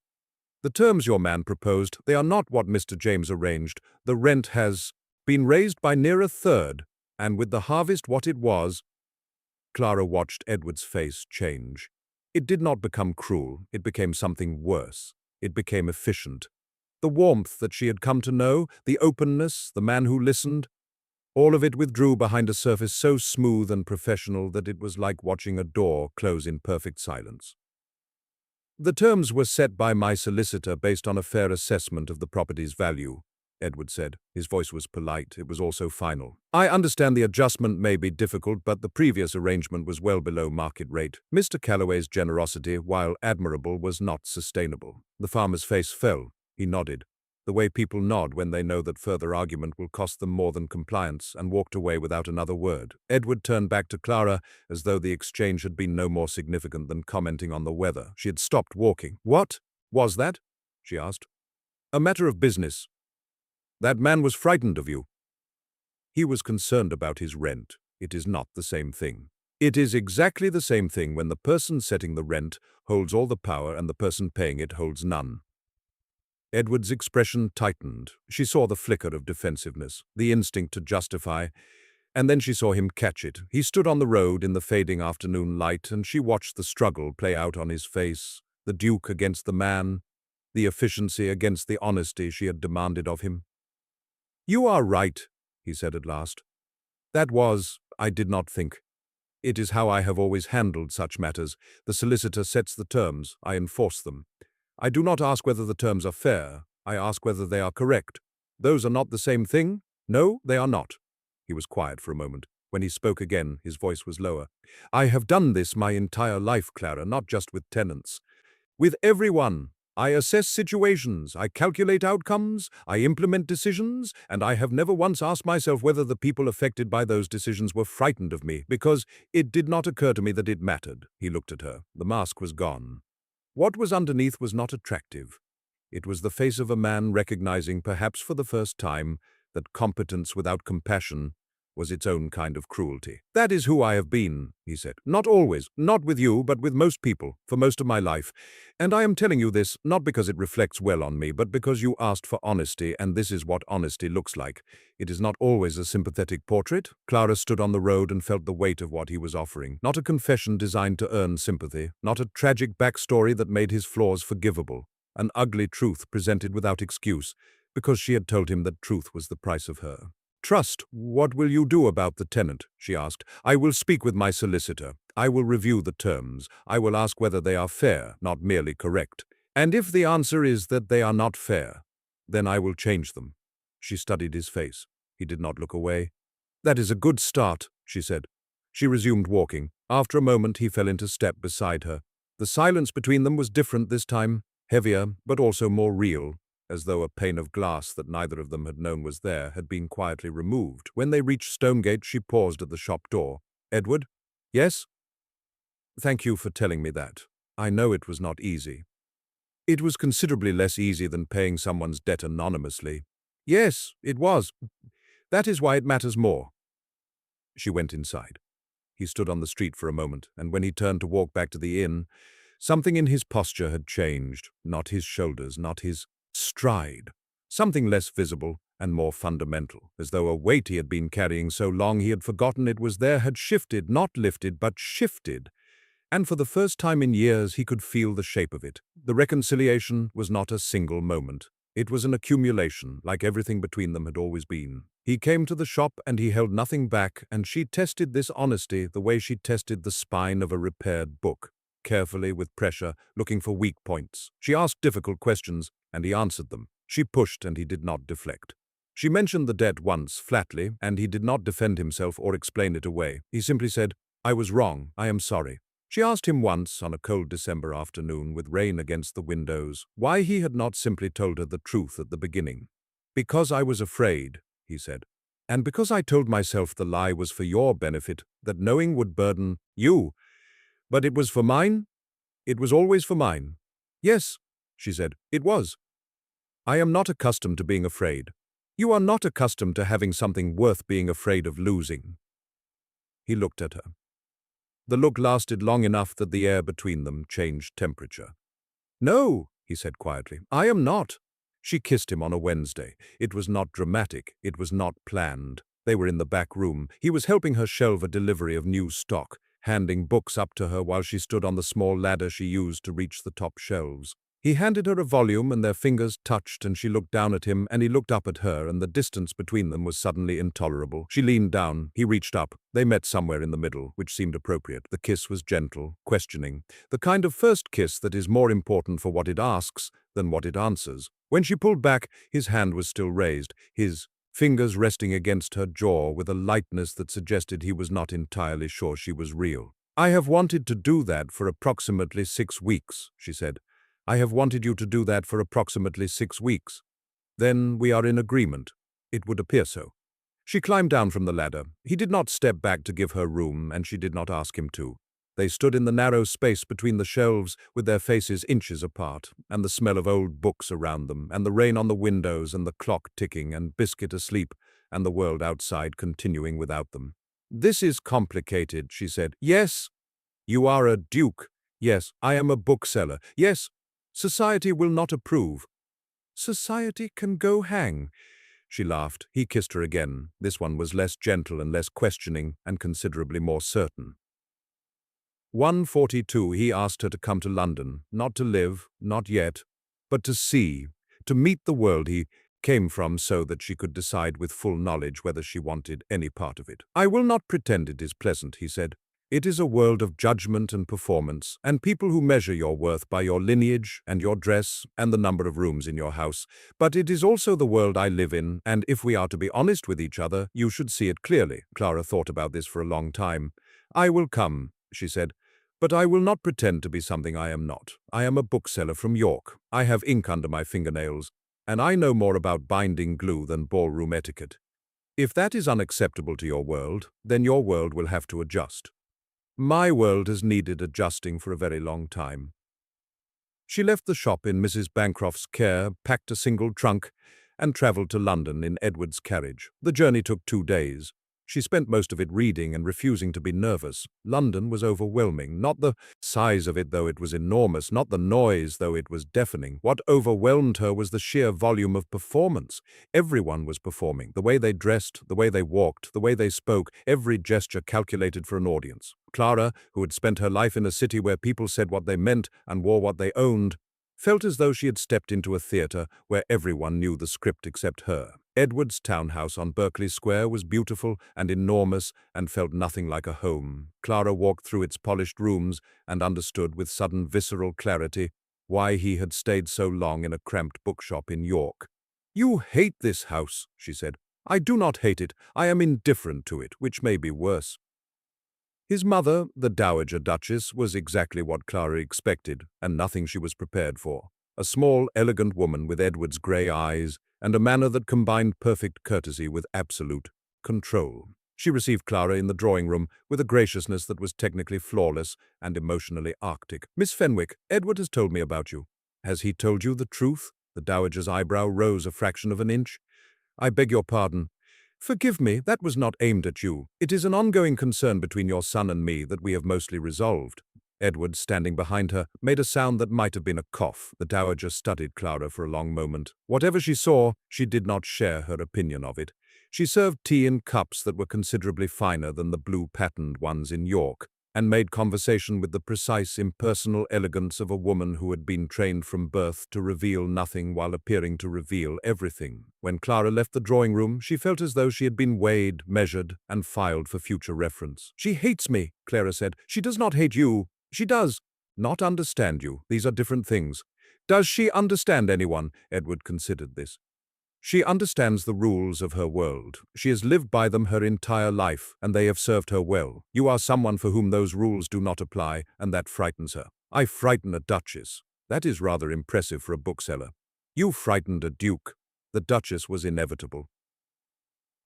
The terms your man proposed, they are not what Mr. James arranged. The rent has been raised by near a third, and with the harvest what it was." Clara watched Edward's face change. It did not become cruel, it became something worse. It became efficient. The warmth that she had come to know, the openness, the man who listened, all of it withdrew behind a surface so smooth and professional that it was like watching a door close in perfect silence. "The terms were set by my solicitor based on a fair assessment of the property's value," Edward said. His voice was polite. It was also final. "I understand the adjustment may be difficult, but the previous arrangement was well below market rate. Mr. Calloway's generosity, while admirable, was not sustainable." The farmer's face fell. He nodded, the way people nod when they know that further argument will cost them more than compliance, and walked away without another word. Edward turned back to Clara as though the exchange had been no more significant than commenting on the weather. She had stopped walking. "What was that?" she asked. "A matter of business. That man was frightened of you." "He was concerned about his rent. It is not the same thing." "It is exactly the same thing when the person setting the rent holds all the power and the person paying it holds none." Edward's expression tightened. She saw the flicker of defensiveness, the instinct to justify, and then she saw him catch it. He stood on the road in the fading afternoon light, and she watched the struggle play out on his face, the Duke against the man, the efficiency against the honesty she had demanded of him. "You are right," he said at last. I did not think. It is how I have always handled such matters. The solicitor sets the terms, I enforce them. I do not ask whether the terms are fair, I ask whether they are correct. Those are not the same thing? No, they are not." He was quiet for a moment. When he spoke again, his voice was lower. "I have done this my entire life, Clara, not just with tenants. With everyone. I assess situations, I calculate outcomes, I implement decisions, and I have never once asked myself whether the people affected by those decisions were frightened of me, because it did not occur to me that it mattered." He looked at her. The mask was gone. What was underneath was not attractive. It was the face of a man recognizing, perhaps for the first time, that competence without compassion was its own kind of cruelty. "That is who I have been," he said. "Not always, not with you, but with most people, for most of my life. And I am telling you this, not because it reflects well on me, but because you asked for honesty, and this is what honesty looks like. It is not always a sympathetic portrait." Clara stood on the road and felt the weight of what he was offering. Not a confession designed to earn sympathy, not a tragic backstory that made his flaws forgivable. An ugly truth presented without excuse, because she had told him that truth was the price of her. "Trust, what will you do about the tenant?" she asked. "I will speak with my solicitor. I will review the terms. I will ask whether they are fair, not merely correct. And if the answer is that they are not fair, then I will change them." She studied his face. He did not look away. "That is a good start," she said. She resumed walking. After a moment he fell into step beside her. The silence between them was different this time, heavier, but also more real. as though a pane of glass that neither of them had known was there had been quietly removed. When they reached Stonegate, she paused at the shop door. "Edward?" "Yes?" "Thank you for telling me that. I know it was not easy." "It was considerably less easy than paying someone's debt anonymously." "Yes, it was. That is why it matters more." She went inside. He stood on the street for a moment, and when he turned to walk back to the inn, something in his posture had changed. Not his shoulders, not his stride. Something less visible and more fundamental, as though a weight he had been carrying so long he had forgotten it was there had shifted, not lifted, but shifted. And for the first time in years he could feel the shape of it. The reconciliation was not a single moment. It was an accumulation, like everything between them had always been. He came to the shop and he held nothing back, and she tested this honesty the way she tested the spine of a repaired book, carefully, with pressure, looking for weak points. She asked difficult questions, and he answered them. She pushed, and he did not deflect. She mentioned the debt once, flatly, and he did not defend himself or explain it away. He simply said, "I was wrong. I am sorry." She asked him once, on a cold December afternoon with rain against the windows, why he had not simply told her the truth at the beginning. "Because I was afraid," he said, "and because I told myself the lie was for your benefit, that knowing would burden you. But it was for mine? It was always for mine." "Yes," she said, "it was. I am not accustomed to being afraid. You are not accustomed to having something worth being afraid of losing." He looked at her. The look lasted long enough that the air between them changed temperature. "No," he said quietly, "I am not." She kissed him on a Wednesday. It was not dramatic. It was not planned. They were in the back room. He was helping her shelve a delivery of new stock, handing books up to her while she stood on the small ladder she used to reach the top shelves. He handed her a volume and their fingers touched and she looked down at him and he looked up at her and the distance between them was suddenly intolerable. She leaned down. He reached up. They met somewhere in the middle, which seemed appropriate. The kiss was gentle, questioning. The kind of first kiss that is more important for what it asks than what it answers. When she pulled back, his hand was still raised, his fingers resting against her jaw with a lightness that suggested he was not entirely sure she was real. "I have wanted to do that for approximately 6 weeks," she said. "I have wanted you to do that for approximately 6 weeks. Then we are in agreement." It would appear so. She climbed down from the ladder. He did not step back to give her room, and she did not ask him to. They stood in the narrow space between the shelves, with their faces inches apart, and the smell of old books around them, and the rain on the windows, and the clock ticking, and Biscuit asleep, and the world outside continuing without them. "This is complicated," she said. "Yes, you are a duke. Yes, I am a bookseller. Yes, society will not approve." "Society can go hang." She laughed. He kissed her again. This one was less gentle and less questioning, and considerably more certain. 1:42, he asked her to come to London, not to live, not yet, but to see, to meet the world he came from so that she could decide with full knowledge whether she wanted any part of it. "I will not pretend it is pleasant," he said. "It is a world of judgment and performance, and people who measure your worth by your lineage and your dress and the number of rooms in your house. But it is also the world I live in, and if we are to be honest with each other, you should see it clearly." Clara thought about this for a long time. "I will come," she said, "but I will not pretend to be something I am not. I am a bookseller from York. I have ink under my fingernails, and I know more about binding glue than ballroom etiquette. If that is unacceptable to your world, then your world will have to adjust. My world has needed adjusting for a very long time." She left the shop in Mrs. Bancroft's care, packed a single trunk, and travelled to London in Edward's carriage. The journey took 2 days. She spent most of it reading and refusing to be nervous. London was overwhelming, not the size of it, though it was enormous, not the noise, though it was deafening. What overwhelmed her was the sheer volume of performance. Everyone was performing. The way they dressed, the way they walked, the way they spoke, every gesture calculated for an audience. Clara, who had spent her life in a city where people said what they meant and wore what they owned, felt as though she had stepped into a theatre where everyone knew the script except her. Edward's townhouse on Berkeley Square was beautiful and enormous and felt nothing like a home. Clara walked through its polished rooms and understood with sudden visceral clarity why he had stayed so long in a cramped bookshop in York. "You hate this house," she said. "I do not hate it. I am indifferent to it, which may be worse." His mother, the Dowager Duchess, was exactly what Clara expected, and nothing she was prepared for. a small, elegant woman with Edward's grey eyes and a manner that combined perfect courtesy with absolute control. She received Clara in the drawing room with a graciousness that was technically flawless and emotionally arctic. "Miss Fenwick, Edward has told me about you." "Has he told you the truth?" The dowager's eyebrow rose a fraction of an inch. "I beg your pardon. Forgive me, that was not aimed at you. It is an ongoing concern between your son and me that we have mostly resolved." Edward, standing behind her, made a sound that might have been a cough. The dowager studied Clara for a long moment. Whatever she saw, she did not share her opinion of it. She served tea in cups that were considerably finer than the blue-patterned ones in York, and made conversation with the precise, impersonal elegance of a woman who had been trained from birth to reveal nothing while appearing to reveal everything. When Clara left the drawing room, she felt as though she had been weighed, measured, and filed for future reference. "She hates me," Clara said. "She does not hate you. She does not understand you. These are different things." "Does she understand anyone?" Edward considered this. "She understands the rules of her world. She has lived by them her entire life, and they have served her well. You are someone for whom those rules do not apply, and that frightens her." "I frighten a duchess. That is rather impressive for a bookseller." "You frightened a duke." The duchess was inevitable.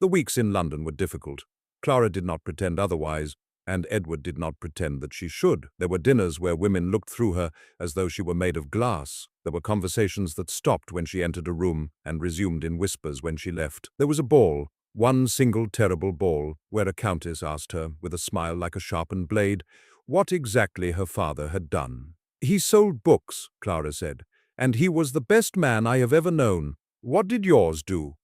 The weeks in London were difficult. Clara did not pretend otherwise, and Edward did not pretend that she should. There were dinners where women looked through her as though she were made of glass. There were conversations that stopped when she entered a room and resumed in whispers when she left. There was a ball, one single terrible ball, where a countess asked her, with a smile like a sharpened blade, what exactly her father had done. "He sold books," Clara said, "and he was the best man I have ever known. What did yours do?"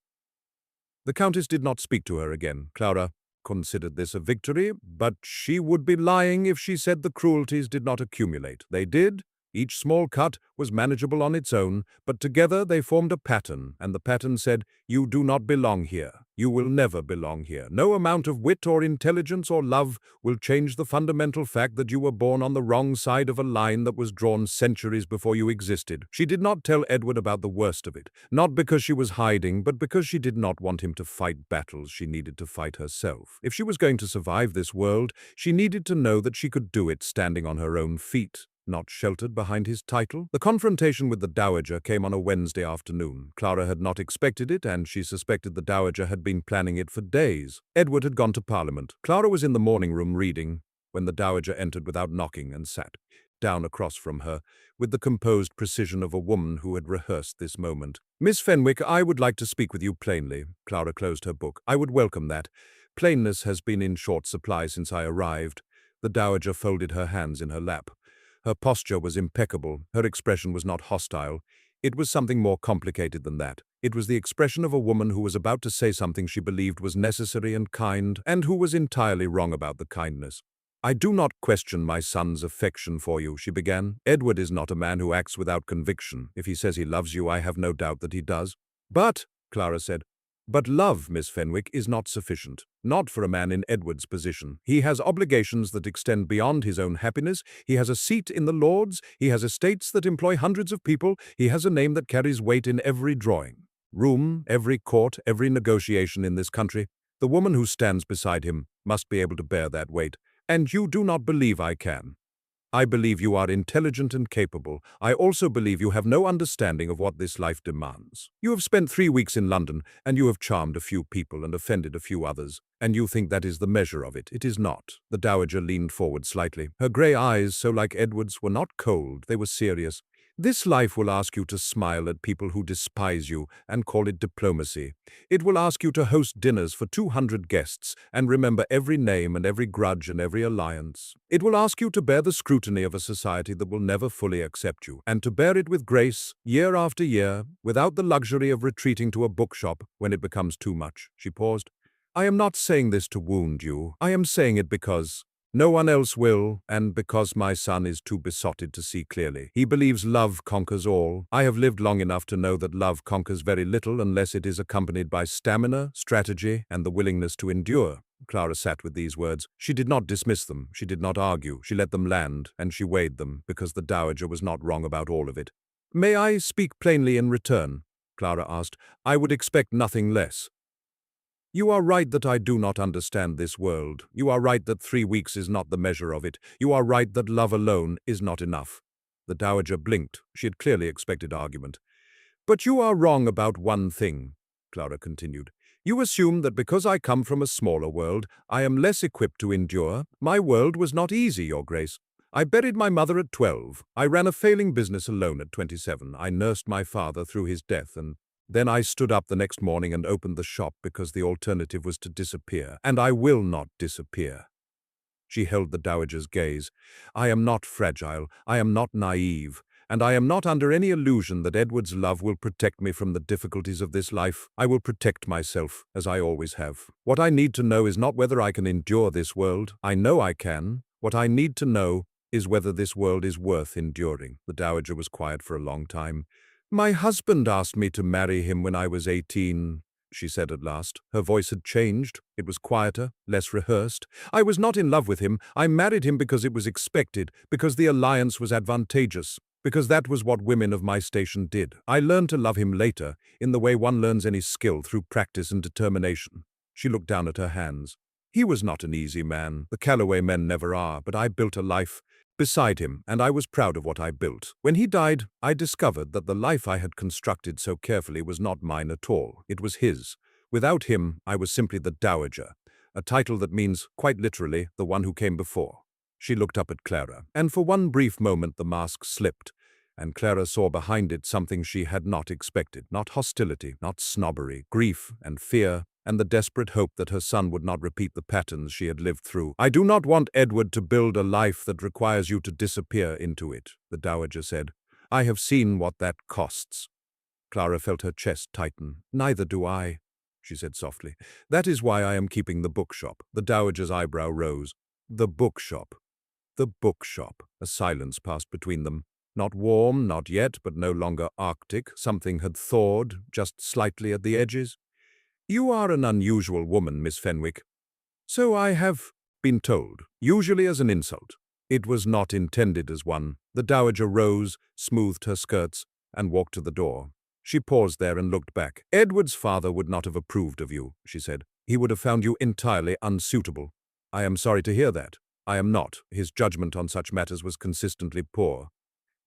The countess did not speak to her again. Clara considered this a victory, but she would be lying if she said the cruelties did not accumulate. They did. Each small cut was manageable on its own, but together they formed a pattern, and the pattern said, "You do not belong here. You will never belong here. No amount of wit or intelligence or love will change the fundamental fact that you were born on the wrong side of a line that was drawn centuries before you existed." She did not tell Edward about the worst of it, not because she was hiding, but because she did not want him to fight battles she needed to fight herself. If she was going to survive this world, she needed to know that she could do it standing on her own feet, not sheltered behind his title. The confrontation with the dowager came on a Wednesday afternoon. Clara had not expected it, and she suspected the dowager had been planning it for days. Edward had gone to Parliament. Clara was in the morning room reading when the dowager entered without knocking and sat down across from her, with the composed precision of a woman who had rehearsed this moment. "Miss Fenwick, I would like to speak with you plainly." Clara closed her book. "I would welcome that. Plainness has been in short supply since I arrived." The dowager folded her hands in her lap. Her posture was impeccable. Her expression was not hostile. It was something more complicated than that. It was the expression of a woman who was about to say something she believed was necessary and kind, and who was entirely wrong about the kindness. "I do not question my son's affection for you," she began. "Edward is not a man who acts without conviction. If he says he loves you, I have no doubt that he does." "But," Clara said, "but love, Miss Fenwick, is not sufficient. Not for a man in Edward's position. He has obligations that extend beyond his own happiness. He has a seat in the Lords. He has estates that employ hundreds of people. He has a name that carries weight in every drawing room, every court, every negotiation in this country. The woman who stands beside him must be able to bear that weight. And you do not believe I can. I believe you are intelligent and capable. I also believe you have no understanding of what this life demands. You have spent 3 weeks in London, and you have charmed a few people and offended a few others, and you think that is the measure of it. It is not." The dowager leaned forward slightly. Her grey eyes, so like Edward's, were not cold, they were serious. "This life will ask you to smile at people who despise you and call it diplomacy. It will ask you to host dinners for 200 guests and remember every name and every grudge and every alliance. It will ask you to bear the scrutiny of a society that will never fully accept you, and to bear it with grace, year after year, without the luxury of retreating to a bookshop when it becomes too much." She paused. "I am not saying this to wound you. I am saying it because no one else will, and because my son is too besotted to see clearly. He believes love conquers all. I have lived long enough to know that love conquers very little unless it is accompanied by stamina, strategy, and the willingness to endure." Clara sat with these words. She did not dismiss them. She did not argue. She let them land, and she weighed them, because the dowager was not wrong about all of it. "May I speak plainly in return?" Clara asked. "I would expect nothing less. You are right that I do not understand this world. You are right that 3 weeks is not the measure of it. You are right that love alone is not enough. The dowager blinked. She had clearly expected argument. "But you are wrong about one thing," Clara continued. "You assume that because I come from a smaller world, I am less equipped to endure. My world was not easy, Your Grace. I buried my mother at 12. I ran a failing business alone at 27. I nursed my father through his death, and then I stood up the next morning and opened the shop because the alternative was to disappear. And I will not disappear." She held the dowager's gaze. "I am not fragile. I am not naive. And I am not under any illusion that Edward's love will protect me from the difficulties of this life. I will protect myself, as I always have. What I need to know is not whether I can endure this world. I know I can. What I need to know is whether this world is worth enduring." The dowager was quiet for a long time. "My husband asked me to marry him when I was 18, she said at last. Her voice had changed. It was quieter, less rehearsed. "I was not in love with him. I married him because it was expected, because the alliance was advantageous, because that was what women of my station did. I learned to love him later, in the way one learns any skill, through practice and determination." She looked down at her hands. "He was not an easy man. The Calloway men never are, but I built a life beside him, and I was proud of what I built. When he died, I discovered that the life I had constructed so carefully was not mine at all. It was his. Without him, I was simply the dowager, a title that means, quite literally, the one who came before." She looked up at Clara, and for one brief moment the mask slipped, and Clara saw behind it something she had not expected. Not hostility, not snobbery, grief and fear, and the desperate hope that her son would not repeat the patterns she had lived through. "I do not want Edward to build a life that requires you to disappear into it," the dowager said. "I have seen what that costs." Clara felt her chest tighten. "Neither do I," she said softly. "That is why I am keeping the bookshop." The dowager's eyebrow rose. "The bookshop. The bookshop." A silence passed between them. Not warm, not yet, but no longer arctic. Something had thawed, just slightly at the edges. "You are an unusual woman, Miss Fenwick." "So I have been told, usually as an insult." It was not intended as one. The dowager rose, smoothed her skirts, and walked to the door. She paused there and looked back. "Edward's father would not have approved of you," she said. "He would have found you entirely unsuitable." "I am sorry to hear that." "I am not. His judgment on such matters was consistently poor."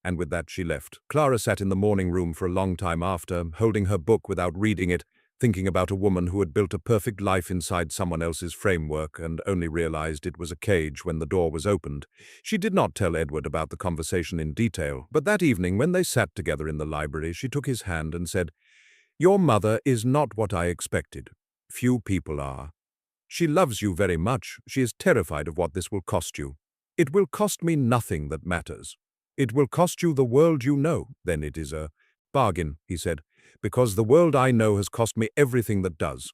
And with that she left. Clara sat in the morning room for a long time after, holding her book without reading it, thinking about a woman who had built a perfect life inside someone else's framework and only realized it was a cage when the door was opened. She did not tell Edward about the conversation in detail, but that evening when they sat together in the library, she took his hand and said, "Your mother is not what I expected. Few people are. She loves you very much. She is terrified of what this will cost you." "It will cost me nothing that matters. It will cost you the world you know." "Then it is a bargain," he said, "because the world I know has cost me everything that does."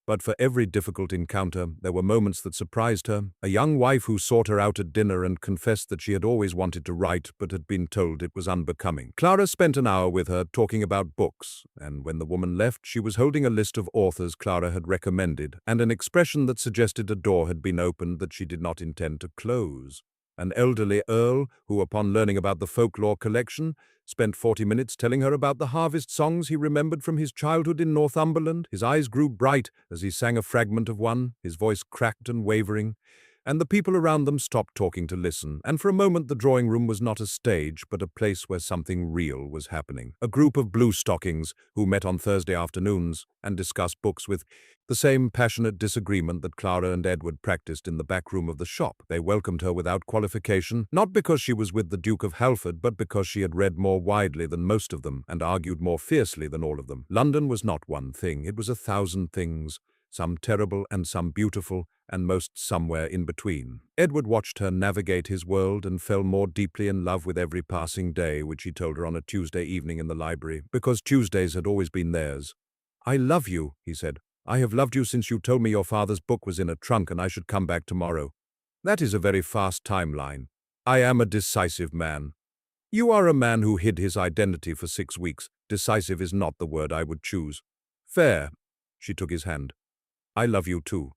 But for every difficult encounter, there were moments that surprised her. A young wife who sought her out at dinner and confessed that she had always wanted to write but had been told it was unbecoming. Clara spent an hour with her talking about books, and when the woman left, she was holding a list of authors Clara had recommended and an expression that suggested a door had been opened that she did not intend to close. An elderly earl who, upon learning about the folklore collection, spent 40 minutes telling her about the harvest songs he remembered from his childhood in Northumberland. His eyes grew bright as he sang a fragment of one, his voice cracked and wavering, and the people around them stopped talking to listen, and for a moment the drawing room was not a stage, but a place where something real was happening. A group of blue-stockings who met on Thursday afternoons and discussed books with the same passionate disagreement that Clara and Edward practiced in the back room of the shop. They welcomed her without qualification, not because she was with the Duke of Halford, but because she had read more widely than most of them and argued more fiercely than all of them. London was not one thing, it was 1,000 things, some terrible and some beautiful, and most somewhere in between. Edward watched her navigate his world and fell more deeply in love with every passing day, which he told her on a Tuesday evening in the library, because Tuesdays had always been theirs. "I love you," he said. "I have loved you since you told me your father's book was in a trunk and I should come back tomorrow. That is a very fast timeline. I am a decisive man." "You are a man who hid his identity for 6 weeks. Decisive is not the word I would choose." "Fair." She took his hand. "I love you too.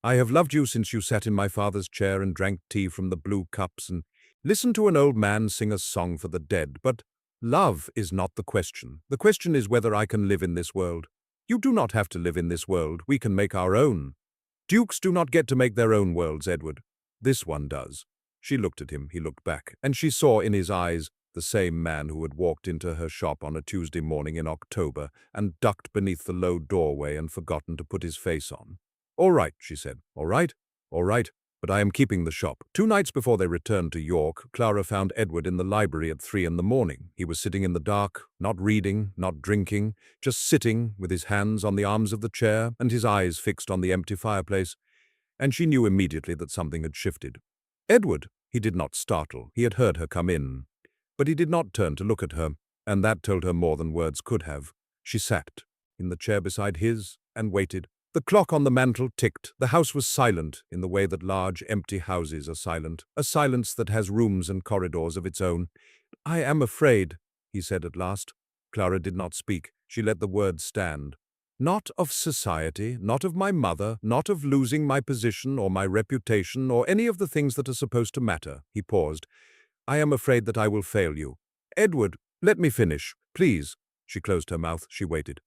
I have loved you since you sat in my father's chair and drank tea from the blue cups and listened to an old man sing a song for the dead. But love is not the question. The question is whether I can live in this world. You do not have to live in this world. We can make our own. Dukes do not get to make their own worlds, Edward. This one does." She looked at him, he looked back, and she saw in his eyes the same man who had walked into her shop on a Tuesday morning in October and ducked beneath the low doorway and forgotten to put his face on. "All right," she said. "All right, all right, but I am keeping the shop." 2 nights before they returned to York, Clara found Edward in the library at 3 in the morning. He was sitting in the dark, not reading, not drinking, just sitting with his hands on the arms of the chair and his eyes fixed on the empty fireplace, and she knew immediately that something had shifted. "Edward!" He did not startle. He had heard her come in. But he did not turn to look at her, and that told her more than words could have. She sat in the chair beside his and waited. The clock on the mantel ticked. The house was silent in the way that large, empty houses are silent, a silence that has rooms and corridors of its own. "I am afraid," he said at last. Clara did not speak. She let the words stand. "Not of society, not of my mother, not of losing my position or my reputation or any of the things that are supposed to matter." He paused. "I am afraid that I will fail you." "Edward, let me finish, please." She closed her mouth. She waited.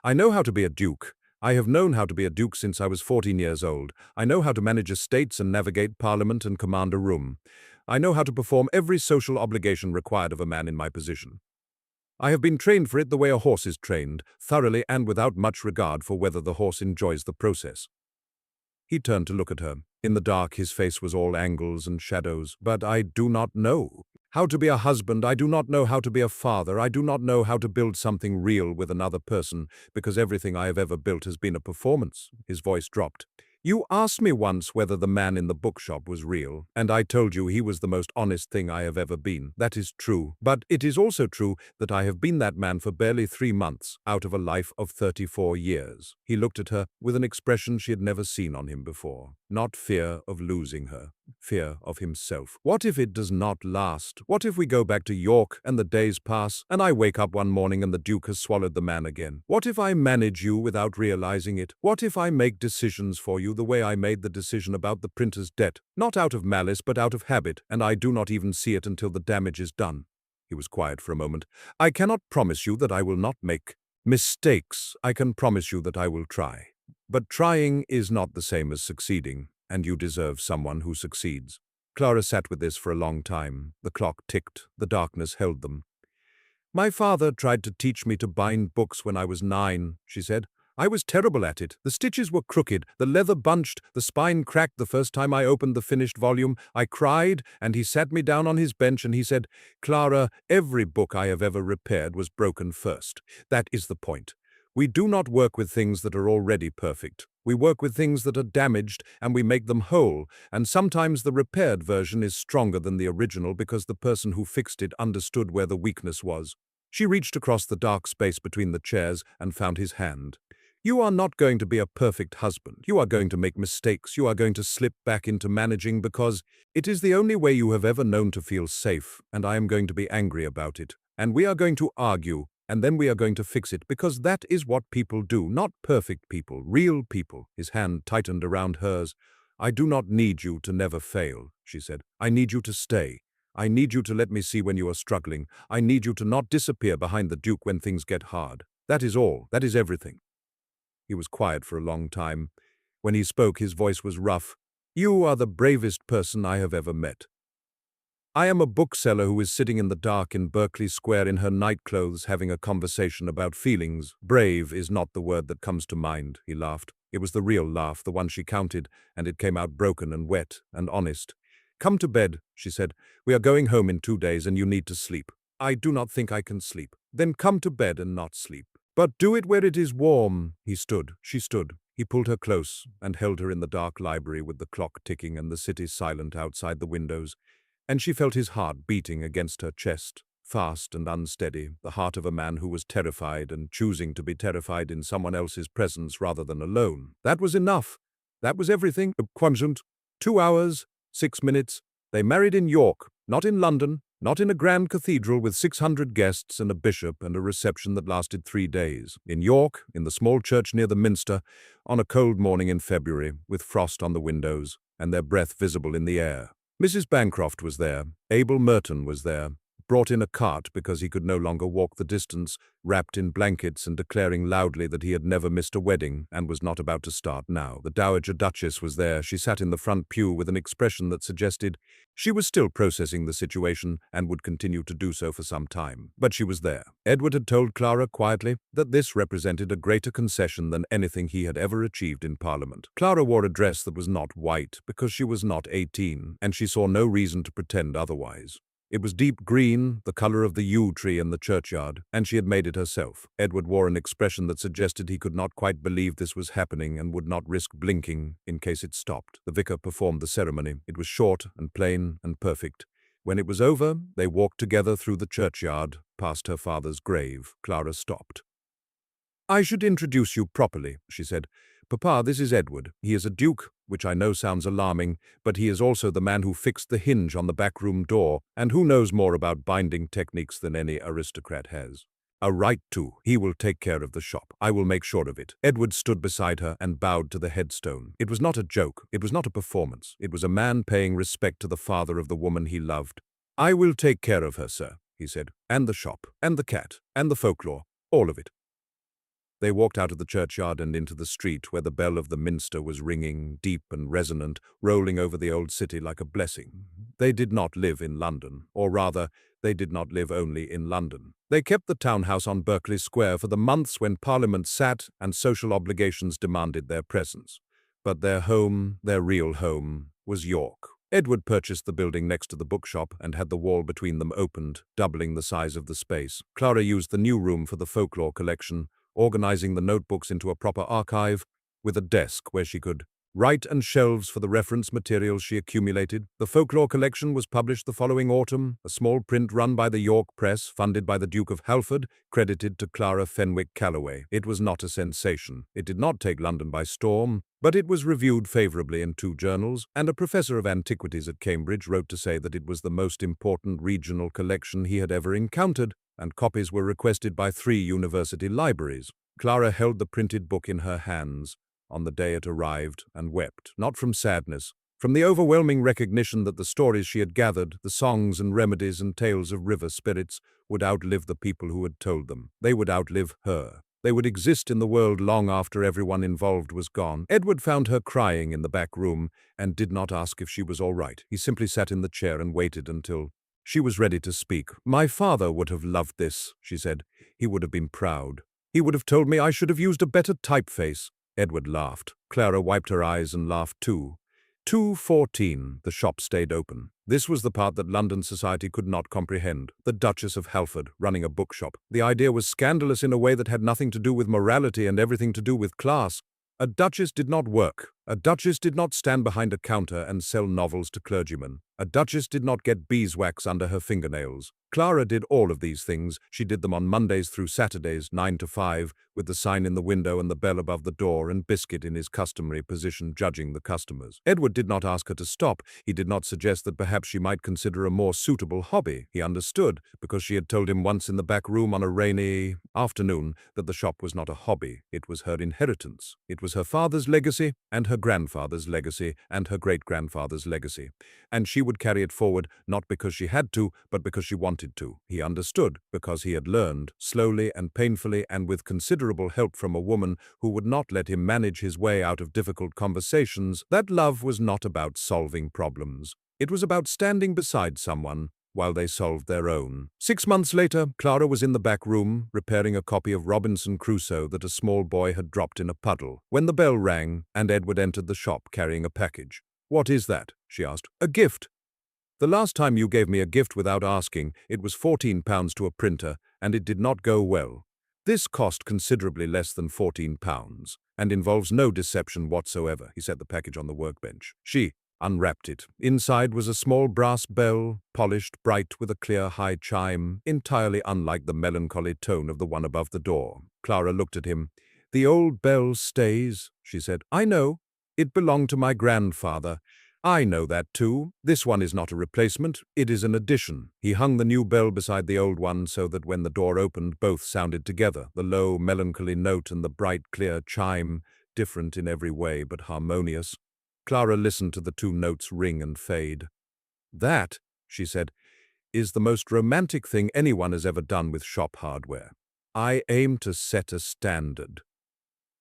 "I know how to be a duke. I have known how to be a duke since I was 14 years old. I know how to manage estates and navigate parliament and command a room. I know how to perform every social obligation required of a man in my position. I have been trained for it the way a horse is trained, thoroughly and without much regard for whether the horse enjoys the process." He turned to look at her. In the dark, his face was all angles and shadows. "But I do not know how to be a husband. I do not know how to be a father. I do not know how to build something real with another person, because everything I have ever built has been a performance." His voice dropped. "You asked me once whether the man in the bookshop was real, and I told you he was the most honest thing I have ever been. That is true, but it is also true that I have been that man for barely 3 months out of a life of 34 years. He looked at her with an expression she had never seen on him before. Not fear of losing her, fear of himself. "What if it does not last? What if we go back to York and the days pass, and I wake up one morning and the Duke has swallowed the man again? What if I manage you without realizing it? What if I make decisions for you the way I made the decision about the printer's debt, not out of malice but out of habit, and I do not even see it until the damage is done?" He was quiet for a moment. "I cannot promise you that I will not make mistakes. I can promise you that I will try. But trying is not the same as succeeding, and you deserve someone who succeeds." Clara sat with this for a long time. The clock ticked. The darkness held them. "My father tried to teach me to bind books when I was 9, she said. "I was terrible at it. The stitches were crooked, the leather bunched, the spine cracked the first time I opened the finished volume. I cried, and he sat me down on his bench and he said, 'Clara, every book I have ever repaired was broken first. That is the point. We do not work with things that are already perfect. We work with things that are damaged, and we make them whole, and sometimes the repaired version is stronger than the original because the person who fixed it understood where the weakness was." She reached across the dark space between the chairs and found his hand. "You are not going to be a perfect husband. You are going to make mistakes. You are going to slip back into managing because it is the only way you have ever known to feel safe, and I am going to be angry about it. And we are going to argue, and then we are going to fix it, because that is what people do, not perfect people, real people." His hand tightened around hers. "I do not need you to never fail," she said. "I need you to stay. I need you to let me see when you are struggling. I need you to not disappear behind the Duke when things get hard. That is all. That is everything." He was quiet for a long time. When he spoke, his voice was rough. "You are the bravest person I have ever met. I am a bookseller who is sitting in the dark in Berkeley Square in her nightclothes having a conversation about feelings. Brave is not the word that comes to mind," he laughed. It was the real laugh, the one she counted, and it came out broken and wet and honest. "Come to bed," she said. "We are going home in 2 days and you need to sleep." "I do not think I can sleep." "Then come to bed and not sleep. But do it where it is warm." He stood. She stood. He pulled her close and held her in the dark library with the clock ticking and the city silent outside the windows. And she felt his heart beating against her chest, fast and unsteady, the heart of a man who was terrified and choosing to be terrified in someone else's presence rather than alone. That was enough. That was everything. Quamsund. 2 hours, 6 minutes. They married in York, not in London, not in a grand cathedral with 600 guests and a bishop and a reception that lasted 3 days. In York, in the small church near the minster, on a cold morning in February, with frost on the windows and their breath visible in the air. Mrs. Bancroft was there. Abel Merton was there. brought in a cart because he could no longer walk the distance, wrapped in blankets and declaring loudly that he had never missed a wedding and was not about to start now. The Dowager Duchess was there. She sat in the front pew with an expression that suggested she was still processing the situation and would continue to do so for some time. But she was there. Edward had told Clara quietly that this represented a greater concession than anything he had ever achieved in Parliament. Clara wore a dress that was not white because she was not 18, and she saw no reason to pretend otherwise. It was deep green, the color of the yew tree in the churchyard, and she had made it herself. Edward wore an expression that suggested he could not quite believe this was happening and would not risk blinking in case it stopped. The vicar performed the ceremony. It was short and plain and perfect. When it was over, they walked together through the churchyard, past her father's grave. Clara stopped. "I should introduce you properly," she said. "Papa, this is Edward. He is a duke, which I know sounds alarming, but he is also the man who fixed the hinge on the back-room door, and who knows more about binding techniques than any aristocrat has. A right to. He will take care of the shop. I will make sure of it." Edward stood beside her and bowed to the headstone. It was not a joke. It was not a performance. It was a man paying respect to the father of the woman he loved. "I will take care of her, sir," he said, "and the shop, and the cat, and the folklore, all of it." They walked out of the churchyard and into the street where the bell of the minster was ringing, deep and resonant, rolling over the old city like a blessing. They did not live in London, or rather, they did not live only in London. They kept the townhouse on Berkeley Square for the months when Parliament sat and social obligations demanded their presence. But their home, their real home, was York. Edward purchased the building next to the bookshop and had the wall between them opened, doubling the size of the space. Clara used the new room for the folklore collection, organizing the notebooks into a proper archive, with a desk where she could write and shelves for the reference materials she accumulated. The folklore collection was published the following autumn, a small print run by the York Press, funded by the Duke of Halford, credited to Clara Fenwick Calloway. It was not a sensation. It did not take London by storm, but it was reviewed favorably in 2 journals, and a professor of antiquities at Cambridge wrote to say that it was the most important regional collection he had ever encountered, and copies were requested by 3 university libraries. Clara held the printed book in her hands on the day it arrived and wept, not from sadness, from the overwhelming recognition that the stories she had gathered, the songs and remedies and tales of river spirits, would outlive the people who had told them. They would outlive her. They would exist in the world long after everyone involved was gone. Edward found her crying in the back room and did not ask if she was all right. He simply sat in the chair and waited until she was ready to speak. "My father would have loved this," she said. "He would have been proud. He would have told me I should have used a better typeface." Edward laughed. Clara wiped her eyes and laughed too. 2:14, the shop stayed open. This was the part that London society could not comprehend. The Duchess of Halford running a bookshop. The idea was scandalous in a way that had nothing to do with morality and everything to do with class. A duchess did not work. A duchess did not stand behind a counter and sell novels to clergymen. A duchess did not get beeswax under her fingernails. Clara did all of these things. She did them on Mondays through Saturdays, 9 to 5, with the sign in the window and the bell above the door and Biscuit in his customary position judging the customers. Edward did not ask her to stop. He did not suggest that perhaps she might consider a more suitable hobby. He understood, because she had told him once in the back room on a rainy afternoon that the shop was not a hobby. It was her inheritance. It was her father's legacy and her grandfather's legacy and her great-grandfather's legacy. And she would carry it forward, not because she had to, but because she wanted to. He understood, because he had learned, slowly and painfully and with considerable help from a woman who would not let him manage his way out of difficult conversations, that love was not about solving problems. It was about standing beside someone while they solved their own. 6 months later, Clara was in the back room, repairing a copy of Robinson Crusoe that a small boy had dropped in a puddle, when the bell rang and Edward entered the shop carrying a package. "What is that?" she asked. "A gift. The last time you gave me a gift without asking, it was £14 to a printer, and it did not go well. This cost considerably less than £14, and involves no deception whatsoever." He set the package on the workbench. She unwrapped it. Inside was a small brass bell, polished, bright, with a clear high chime, entirely unlike the melancholy tone of the one above the door. Clara looked at him. "The old bell stays," she said. "I know. It belonged to my grandfather. I know that too. This one is not a replacement, it is an addition." He hung the new bell beside the old one so that when the door opened, both sounded together, the low, melancholy note and the bright, clear chime, different in every way but harmonious. Clara listened to the 2 notes ring and fade. "That," she said, is the most romantic thing anyone has ever done with shop hardware. I aim to set a standard."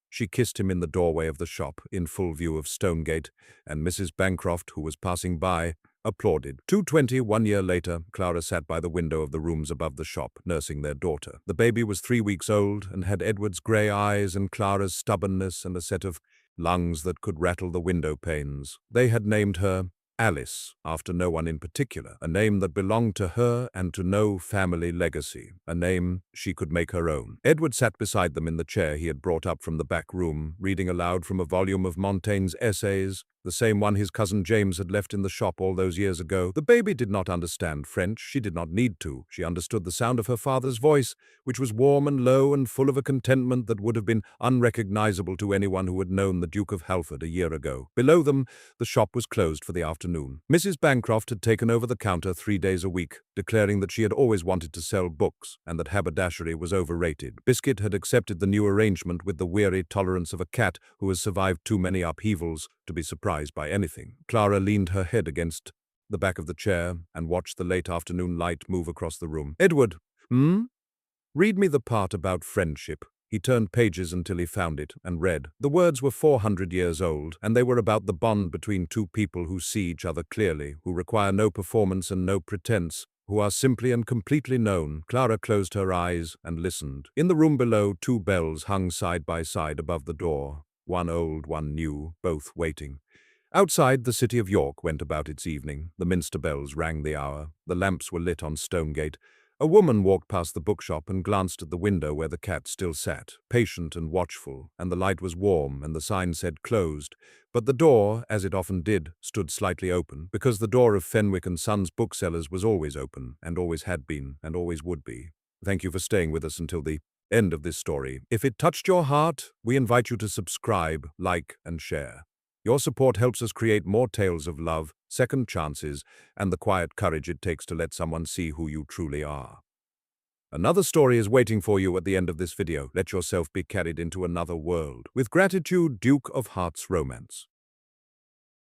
She kissed him in the doorway of the shop, in full view of Stonegate, and Mrs. Bancroft, who was passing by, applauded. 2:20, 1 year later, Clara sat by the window of the rooms above the shop, nursing their daughter. The baby was 3 weeks old and had Edward's grey eyes and Clara's stubbornness and a set of lungs that could rattle the window panes. They had named her Alice, after no one in particular, a name that belonged to her and to no family legacy, a name she could make her own. Edward sat beside them in the chair he had brought up from the back room, reading aloud from a volume of Montaigne's essays, the same one his cousin James had left in the shop all those years ago. The baby did not understand French. She did not need to. She understood the sound of her father's voice, which was warm and low and full of a contentment that would have been unrecognizable to anyone who had known the Duke of Halford a year ago. Below them, the shop was closed for the afternoon. Mrs. Bancroft had taken over the counter 3 days a week, declaring that she had always wanted to sell books and that haberdashery was overrated. Biscuit had accepted the new arrangement with the weary tolerance of a cat who has survived too many upheavals to be surprised by anything. Clara leaned her head against the back of the chair and watched the late afternoon light move across the room. "Edward, read me the part about friendship." He turned pages until he found it and read. The words were 400 years old, and they were about the bond between two people who see each other clearly, who require no performance and no pretense, who are simply and completely known. Clara closed her eyes and listened. In the room below, 2 bells hung side by side above the door, one old, one new, both waiting. Outside, the city of York went about its evening. The minster bells rang the hour. The lamps were lit on Stonegate. A woman walked past the bookshop and glanced at the window where the cat still sat, patient and watchful, and the light was warm and the sign said closed. But the door, as it often did, stood slightly open, because the door of Fenwick & Sons booksellers was always open, and always had been, and always would be. Thank you for staying with us until the end of this story. If it touched your heart, we invite you to subscribe, like, and share. Your support helps us create more tales of love, second chances, and the quiet courage it takes to let someone see who you truly are. Another story is waiting for you at the end of this video. Let yourself be carried into another world. With gratitude, Duke of Hearts Romance.